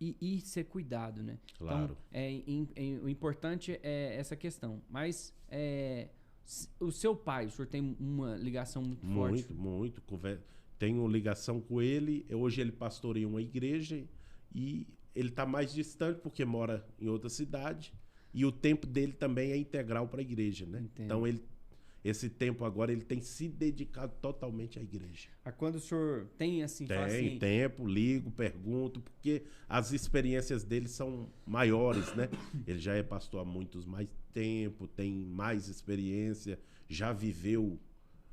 e ser cuidado, né? Claro. Então, o importante é essa questão. Mas o seu pai, o senhor tem uma ligação muito forte? Muito. Tenho ligação com ele. Hoje ele pastoreia uma igreja e ele está mais distante porque mora em outra cidade. E o tempo dele também é integral para a igreja, né? Entendo. Então, esse tempo agora, ele tem se dedicado totalmente à igreja. Quando o senhor tem assim... Tem tempo, ligo, pergunto, porque as experiências dele são maiores, né? Ele já é pastor há mais tempo, tem mais experiência, já viveu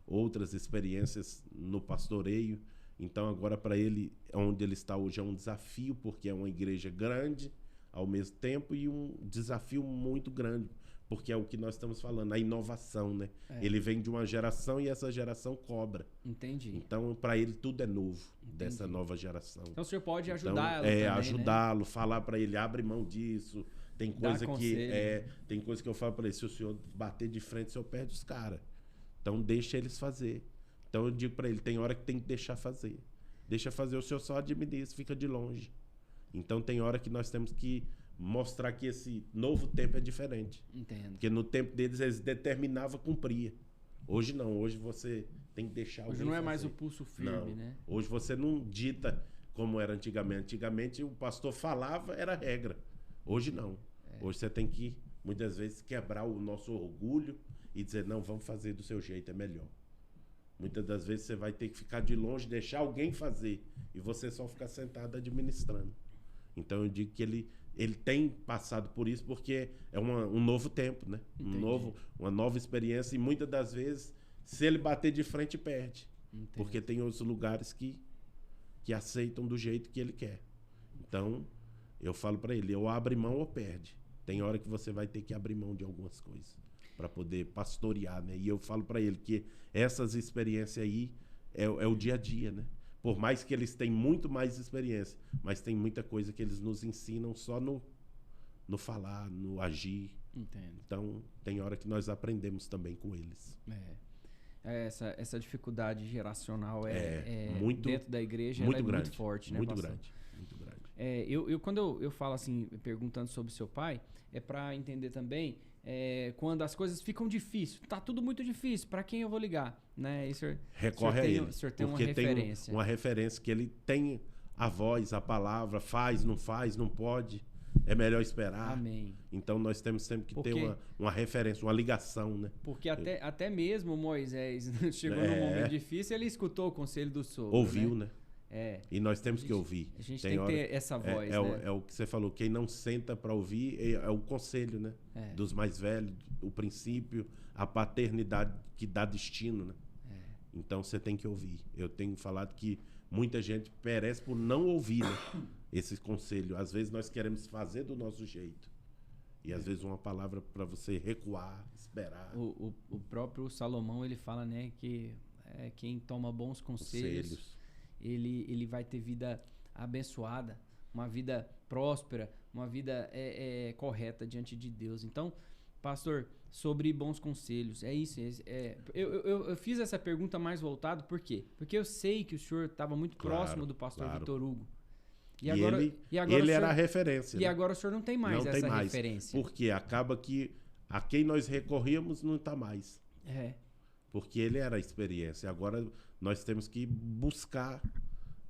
outras experiências no pastoreio. Então, agora, para ele, onde ele está hoje é um desafio, porque é uma igreja grande ao mesmo tempo e um desafio muito grande, porque é o que nós estamos falando, a inovação, né? Ele vem de uma geração e essa geração cobra. Entendi. Então, para ele, tudo é novo, dessa nova geração. Então, o senhor pode ajudá-lo também, ajudá-lo, né? Falar para ele, abre mão disso. Tem coisa tem coisa que eu falo para ele, se o senhor bater de frente, o senhor perde os caras. Então, deixa eles fazer. Então, eu digo para ele, tem hora que tem que deixar fazer. Deixa fazer, o senhor só administra, fica de longe. Então, tem hora que nós temos que mostrar que esse novo tempo é diferente. Entendo. Porque no tempo deles, eles determinavam, cumpria. Hoje não, hoje você tem que deixar alguém Hoje não é fazer. mais o pulso firme, né? Hoje você não dita como era antigamente. Antigamente o pastor falava, era regra. Hoje não. Hoje você tem que, muitas vezes, quebrar o nosso orgulho e dizer, não, vamos fazer do seu jeito, é melhor. Muitas das vezes você vai ter que ficar de longe, deixar alguém fazer e você só ficar sentado administrando. Então eu digo que ele tem passado por isso porque é um novo tempo, né? Uma nova experiência e muitas das vezes, se ele bater de frente, perde. Entendi. Porque tem outros lugares que aceitam do jeito que ele quer. Então, eu falo para ele, ou abre mão ou perde. Tem hora que você vai ter que abrir mão de algumas coisas para poder pastorear, né? E eu falo para ele que essas experiências aí é o dia a dia, né? Por mais que eles tenham muito mais experiência, mas tem muita coisa que eles nos ensinam só no falar, no agir. Entendo. Então, tem hora que nós aprendemos também com eles. Essa dificuldade geracional muito, dentro da igreja muito ela é grande, muito forte, né, muito pastor? grande, muito grande. Quando eu falo assim, perguntando sobre seu pai, é para entender também quando as coisas ficam difíceis, tá tudo muito difícil, para quem eu vou ligar, né? Recorre a ele, o senhor tem uma porque referência. tem uma referência que ele tem a voz, a palavra, faz, não pode, é melhor esperar. Amém. Então nós temos sempre que ter uma referência, uma ligação, né? Porque até mesmo Moisés chegou num momento difícil, ele escutou o conselho do sogro. Ouviu, né? E nós temos que ouvir. A gente tem que ter essa voz, né? É o que você falou, quem não senta para ouvir é o conselho, né? Dos mais velhos, o princípio, a paternidade que dá destino, né? Então você tem que ouvir. Eu tenho falado que muita gente perece por não ouvir, né? Esse conselho. Às vezes nós queremos fazer do nosso jeito. E às vezes uma palavra para você recuar, esperar. O próprio Salomão, ele fala, né, que quem toma bons conselhos. Ele vai ter vida abençoada, uma vida próspera, uma vida correta diante de Deus. Então, pastor, sobre bons conselhos, é isso. Eu fiz essa pergunta mais voltada, por quê? Porque eu sei que o senhor estava muito próximo do pastor Vitor Hugo. E agora ele era a referência. E agora o senhor não tem mais essa referência. Porque acaba que a quem nós recorríamos não está mais. Porque ele era a experiência. Agora nós temos que buscar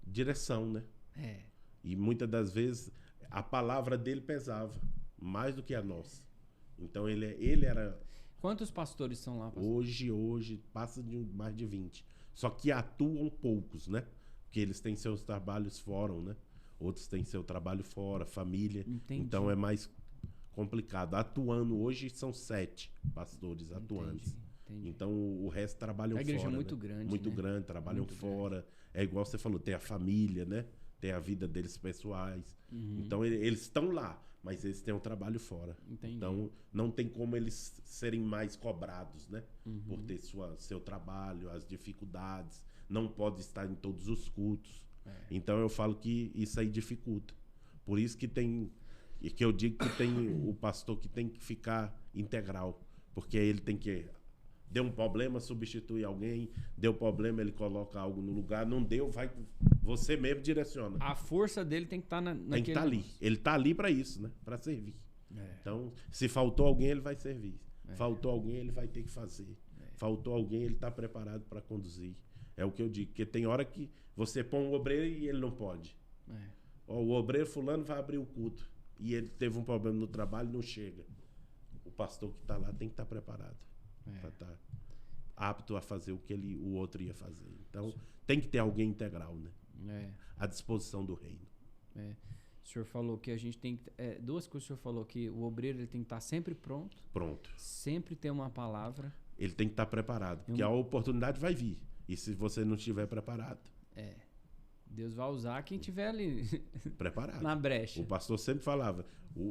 direção, né? E muitas das vezes a palavra dele pesava mais do que a nossa. Então ele era... Quantos pastores são lá, pastor? Hoje passa de mais de 20. Só que atuam poucos, né? Porque eles têm seus trabalhos fora, né? Outros têm seu trabalho fora, família. Entendi. Então é mais complicado. Atuando hoje são 7 pastores atuantes. Entendi. Então o resto trabalham A igreja fora. é muito né? grande, Muito né? grande, trabalham Muito fora. grande. É igual você falou, tem a família, né? Tem a vida deles pessoais. Então eles estão lá, mas eles têm um trabalho fora. Entendi. Então não tem como eles serem mais cobrados, né? Por ter seu trabalho, as dificuldades. Não pode estar em todos os cultos. Então eu falo que isso aí dificulta. Por isso que tem... E que eu digo que tem o pastor que tem que ficar integral. Porque ele tem que... Deu um problema, substitui alguém. Deu problema, ele coloca algo no lugar. Não deu, vai... Você mesmo direciona. A força dele tem que estar naquele... Tem que estar ali. Ele está ali para isso, né? Para servir. É. Então, se faltou alguém, ele vai servir. Faltou alguém, ele vai ter que fazer. Faltou alguém, ele está preparado para conduzir. É o que eu digo. Porque tem hora que você põe um obreiro e ele não pode. Ó, o obreiro fulano vai abrir o culto. E ele teve um problema no trabalho, não chega. O pastor que está lá tem que estar preparado. Para estar apto a fazer o que o outro ia fazer. Então, tem que ter alguém integral, né? À disposição do reino. O senhor falou que a gente tem que... duas coisas que o senhor falou, que o obreiro ele tem que estar sempre pronto. Pronto. Sempre ter uma palavra. Ele tem que estar preparado, porque a oportunidade vai vir. E se você não estiver preparado... Deus vai usar quem estiver ali preparado. Na brecha. O pastor sempre falava,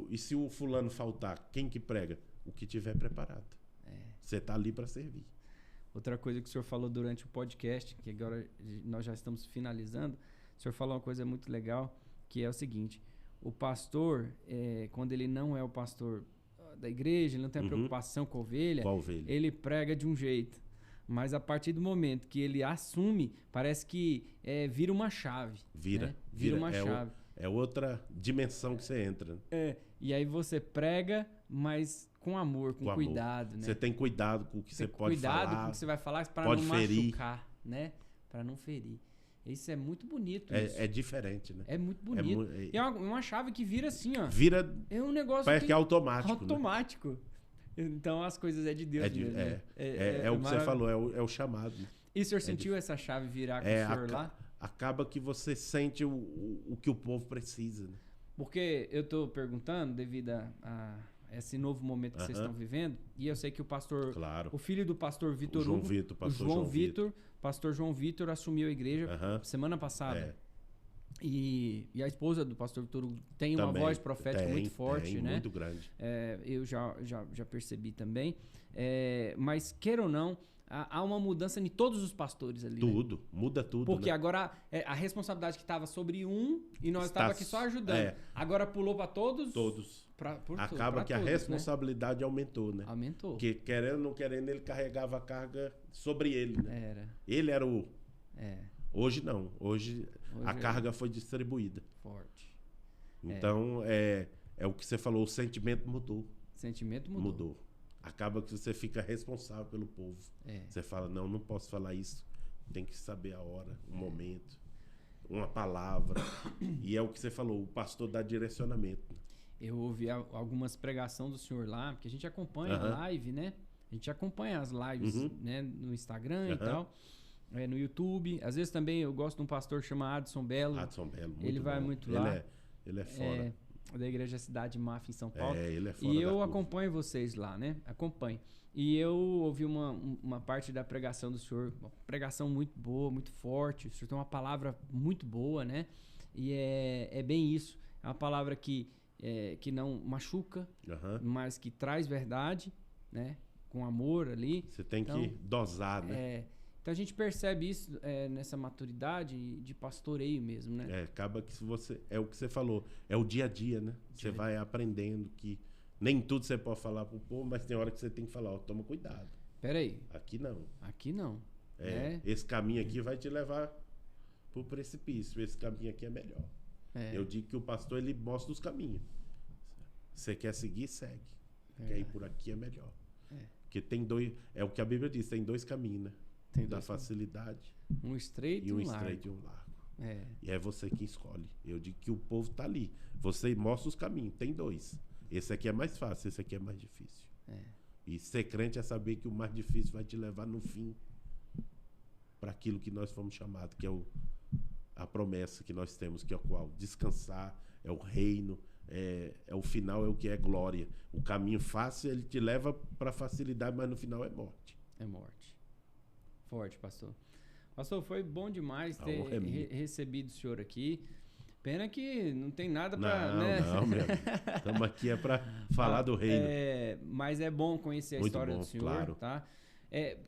e se o fulano faltar, quem que prega? O que tiver preparado. Você está ali para servir. Outra coisa que o senhor falou durante o podcast, que agora nós já estamos finalizando, o senhor falou uma coisa muito legal, que é o seguinte: o pastor, quando ele não é o pastor da igreja, ele não tem a preocupação com a ovelha, ele prega de um jeito. Mas a partir do momento que ele assume, parece que vira uma chave. Vira uma chave. É outra dimensão que você entra. E aí você prega, mas com amor, com cuidado, amor. Né? Você tem cuidado com o que você pode falar. Cuidado com o que você vai falar para não machucar, né? Para não ferir. Isso é muito bonito. É diferente, né? É muito bonito. É uma chave que vira assim, ó. É um negócio parece que é automático. Automático. Né? Então as coisas é de Deus mesmo. É o que você falou, é o chamado. Né? E o senhor sentiu essa chave virar com o senhor lá? Acaba que você sente o que o povo precisa. Né? Porque eu estou perguntando, devido a esse novo momento que vocês estão vivendo, e eu sei que o pastor, o filho do pastor Vitor Hugo, pastor João Vitor assumiu a igreja semana passada. E a esposa do pastor Vitor Hugo tem uma voz profética muito forte, né? Muito grande. Eu já percebi também. Mas, queira ou não, há uma mudança em todos os pastores ali. Tudo, né? Muda tudo. Porque né? agora a responsabilidade que estava sobre um e nós estávamos aqui só ajudando. Agora pulou para todos. Todos. Acaba que todos, a responsabilidade aumentou, né? Aumentou. Porque querendo ou não querendo, ele carregava a carga sobre ele, né? Ele era o... Hoje não. Hoje a carga foi distribuída. Forte. Então, é o que você falou, o sentimento mudou. O sentimento mudou. Acaba que você fica responsável pelo povo. Você fala, não posso falar isso. Tem que saber a hora, o momento, uma palavra. E é o que você falou, o pastor dá direcionamento. Eu ouvi algumas pregações do senhor lá, porque a gente acompanha a live, né? A gente acompanha as lives né? No Instagram e tal. No YouTube. Às vezes também eu gosto de um pastor chamado Adson Belo. Adson Belo, muito Ele vai bom. muito lá. Ele é fora. Da Igreja Cidade Mafra em São Paulo. Ele é fora. E eu acompanho vocês lá, né? Acompanho. E eu ouvi uma parte da pregação do senhor, uma pregação muito boa, muito forte. O senhor tem uma palavra muito boa, né? E é bem isso. É uma palavra que não machuca, mas que traz verdade, né? Com amor ali. Você tem que dosar, né? Então a gente percebe isso nessa maturidade de pastoreio mesmo, né? Acaba que é o que você falou, é o dia a dia, né? Você vai aprendendo que nem tudo você pode falar pro povo, mas tem hora que você tem que falar, toma cuidado. Peraí. Aqui não. Aqui não. Esse caminho aqui vai te levar pro precipício, esse caminho aqui é melhor. Eu digo que o pastor, ele mostra os caminhos. Você quer seguir, segue. Quer ir por aqui, é melhor. Porque tem dois, é o que a Bíblia diz, tem dois caminhos, né? Da facilidade. Um estreito e um largo. Estreito e um largo. E é você que escolhe. Eu digo que o povo tá ali. Você mostra os caminhos. Tem dois. Esse aqui é mais fácil, esse aqui é mais difícil. E ser crente é saber que o mais difícil vai te levar no fim para aquilo que nós fomos chamados, que é a promessa que nós temos, que é o qual descansar, é o reino, é o final, é o que é glória. O caminho fácil, ele te leva para facilidade, mas no final é morte. É morte. Forte, pastor. Pastor, foi bom demais ter recebido o senhor aqui. Pena que não tem nada para... Não, meu amigo. Estamos aqui para falar do reino. Mas é bom conhecer a Muito história bom, do senhor, claro. tá?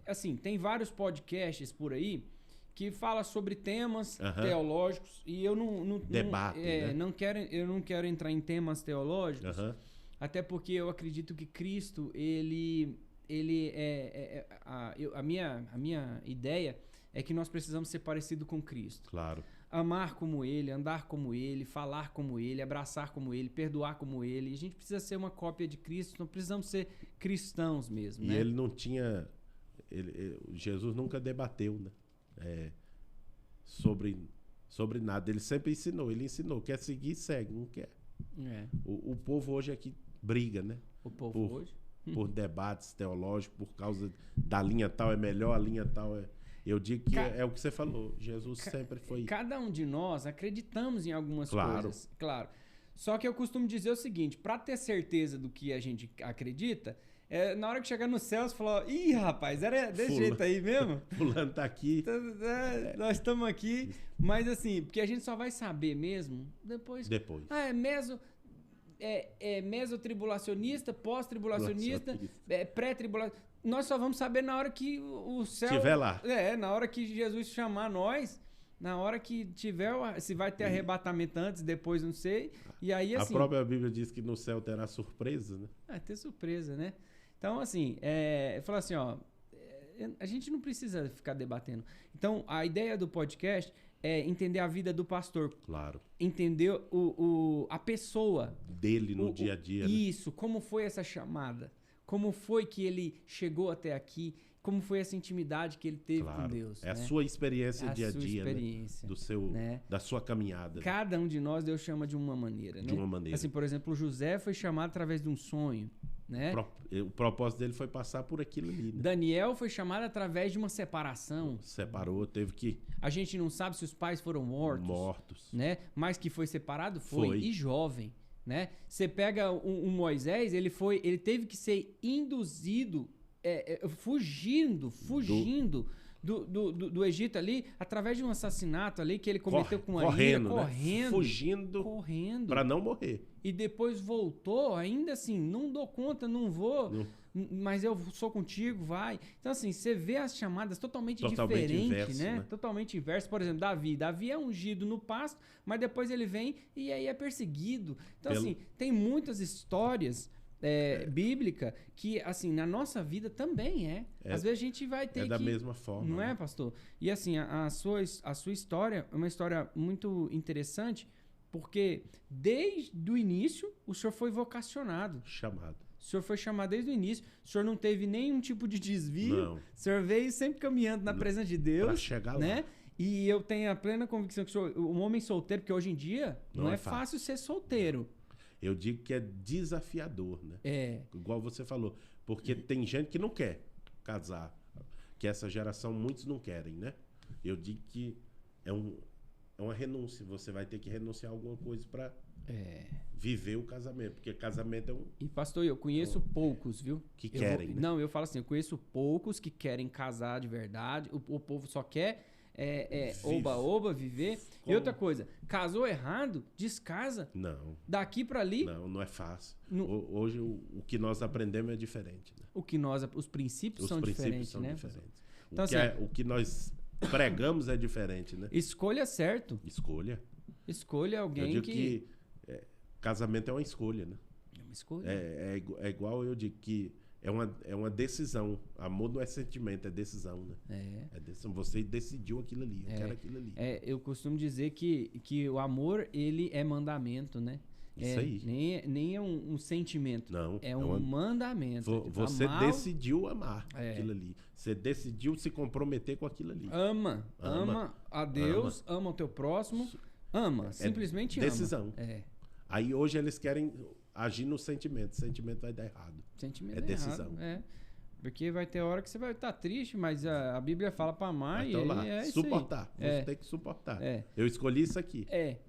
Assim, tem vários podcasts por aí que falam sobre temas teológicos e eu não Debate, né? eu não quero entrar em temas teológicos, até porque eu acredito que Cristo, a minha ideia é que nós precisamos ser parecidos com Cristo. Claro. Amar como Ele, andar como Ele, falar como Ele, abraçar como Ele, perdoar como Ele. A gente precisa ser uma cópia de Cristo, não precisamos ser cristãos mesmo, E né? ele não tinha... Jesus nunca debateu, né? Sobre nada. Ele sempre ensinou. Ele ensinou. Quer seguir, segue. Não quer. O povo hoje é que briga, né? O povo hoje? Por debates teológicos, por causa da linha tal é melhor, a linha tal é... Eu digo que é o que você falou. Jesus sempre foi... Cada um de nós acreditamos em algumas Claro. coisas. Claro. Só que eu costumo dizer o seguinte, para ter certeza do que a gente acredita, na hora que chegar no céu, você fala, ih, rapaz, era desse jeito aí mesmo? Fulano tá aqui. Nós estamos aqui. Mas assim, porque a gente só vai saber mesmo depois. É mesotribulacionista, pós-tribulacionista, pré-tribulacionista. Nós só vamos saber na hora que o céu... Estiver lá. Na hora que Jesus chamar nós, na hora que tiver... Se vai ter arrebatamento antes, depois, não sei. E aí, assim... A própria Bíblia diz que no céu terá surpresa, né? Ter surpresa, né? Então, assim, eu falo assim, ó... A gente não precisa ficar debatendo. Então, a ideia do podcast é entender a vida do pastor. Claro. Entender a pessoa. Dele no dia a dia. Isso, como foi essa chamada. Como foi que ele chegou até aqui? Como foi essa intimidade que ele teve com Deus? É a sua experiência dia a dia, experiência, da sua caminhada. Cada um de nós, Deus chama de uma maneira, né? De uma maneira. Assim, por exemplo, o José foi chamado através de um sonho, né? O propósito dele foi passar por aquilo ali, né? Daniel foi chamado através de uma separação. Separou, teve que... A gente não sabe se os pais foram mortos. Né? Mas que foi separado, foi. E jovem. Né? Você pega um Moisés, ele teve que ser induzido, fugindo do Egito ali, através de um assassinato ali que ele cometeu com a correndo, fugindo para não morrer. E depois voltou, ainda assim, não dou conta, não vou, mas eu sou contigo, vai. Então assim, você vê as chamadas totalmente diferentes, né? Totalmente inverso. Por exemplo, Davi é ungido no pasto, mas depois ele vem e aí é perseguido. Então assim, tem muitas histórias bíblica que, assim, na nossa vida também às vezes a gente vai ter da mesma forma. Não é, pastor? E assim, a sua história é uma história muito interessante, porque desde o início o senhor foi vocacionado. Chamado. O senhor foi chamado desde o início, o senhor não teve nenhum tipo de desvio. Não. O senhor veio sempre caminhando na presença de Deus. Para chegar né? lá. E eu tenho a plena convicção que um homem solteiro, porque hoje em dia não é fácil ser solteiro. Eu digo que é desafiador, né? Igual você falou. Porque tem gente que não quer casar. Que essa geração, muitos não querem, né? Eu digo que é uma renúncia. Você vai ter que renunciar a alguma coisa para viver o casamento. Porque casamento é um... E pastor, eu conheço poucos, viu? Que querem, né? Não, eu falo assim, eu conheço poucos que querem casar de verdade. O povo só quer... oba-oba, viver. Como? E outra coisa, casou errado, descasa. Não. Daqui para ali. Não é fácil. Hoje o que nós aprendemos é diferente. Né? Os princípios são diferentes, né? Diferentes. Então, o que nós pregamos é diferente, né? Escolha certo. Escolha alguém eu digo que casamento é uma escolha, né? É uma escolha. É igual eu digo que é uma decisão. Amor não é sentimento, é decisão, né? É decisão. Você decidiu aquilo ali, eu quero aquilo ali. Eu costumo dizer que o amor, ele é mandamento, né? Isso aí. Nem é um sentimento. Não. É um mandamento. Você decidiu amar aquilo ali. Você decidiu se comprometer com aquilo ali. Ama a Deus, ama o teu próximo. Simplesmente decisão. ama. Aí hoje eles querem agir no sentimento. O sentimento vai dar errado. Sentimento é decisão. Errado, Porque vai ter hora que você vai estar triste, mas a Bíblia fala para amar então, e lá, é suportar. Isso aí. Você tem que suportar. É. Eu escolhi isso aqui.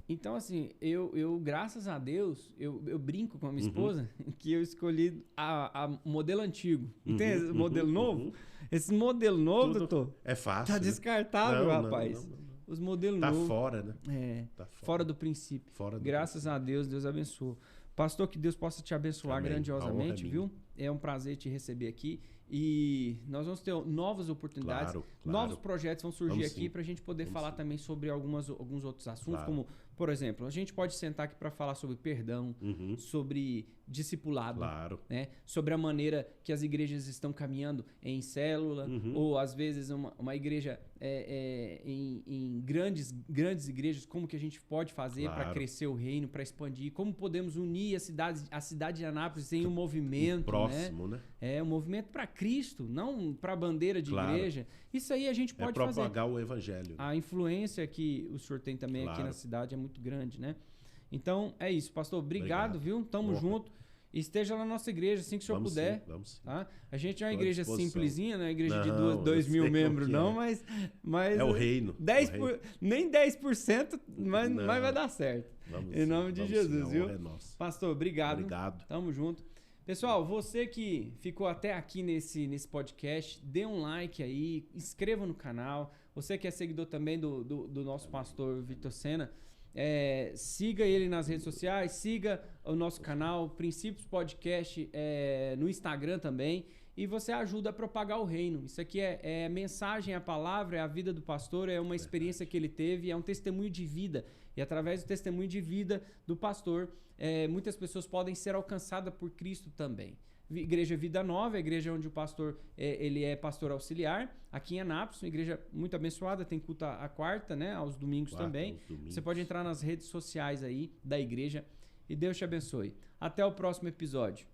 Então assim, eu graças a Deus, eu brinco com a minha esposa que eu escolhi a modelo antigo. Entende? O modelo novo? Esse modelo novo, doutor, é fácil. tá descartável, rapaz. Não. Os modelos tá novos. Fora, né? Tá fora do princípio. Fora do Graças a Deus, Deus abençoa. Pastor, que Deus possa te abençoar Amém. grandiosamente, viu? É um prazer te receber aqui. E nós vamos ter novas oportunidades, Claro. novos projetos vão surgir Vamos aqui sim. para a gente poder falar também sobre alguns outros assuntos, Claro. como, por exemplo, a gente pode sentar aqui para falar sobre perdão, sobre discipulado, Claro. né? Sobre a maneira que as igrejas estão caminhando em célula, ou às vezes uma igreja em grandes igrejas, como que a gente pode fazer para Claro. crescer o reino, para expandir, como podemos unir a cidade de Anápolis em um movimento, Próximo, né? um movimento para Cristo, não para bandeira de Claro. igreja. Isso aí a gente pode fazer. Propagar o evangelho. A influência que o senhor tem também aqui na cidade é muito grande, né? Então, é isso, pastor. Obrigado. Viu? Tamo junto. Esteja na nossa igreja, assim que o senhor puder. Vamos sim. Tá? A gente é uma Tô à igreja disposição. simplesinha, não é uma igreja de Não, 2 eu mil sei membros, como que não, é. mas É o reino. nem 10%, mas Não. vai dar certo. Vamos Em nome de Jesus, sim, a viu? honra é nossa. Pastor, obrigado. Obrigado. Tamo junto. Pessoal, você que ficou até aqui nesse podcast, dê um like aí, inscreva no canal. Você que é seguidor também do nosso pastor Vitor Sena, siga ele nas redes sociais, siga o nosso canal, Princípios Podcast, no Instagram também. E você ajuda a propagar o reino. Isso aqui é mensagem, a palavra, é a vida do pastor, é uma experiência que ele teve, é um testemunho de vida. E através do testemunho de vida do pastor, muitas pessoas podem ser alcançadas por Cristo também. Igreja Vida Nova, a igreja onde o pastor ele é pastor auxiliar, aqui em Anápolis, uma igreja muito abençoada, tem culto à quarta, né, aos domingos também. Você pode entrar nas redes sociais aí da igreja e Deus te abençoe. Até o próximo episódio.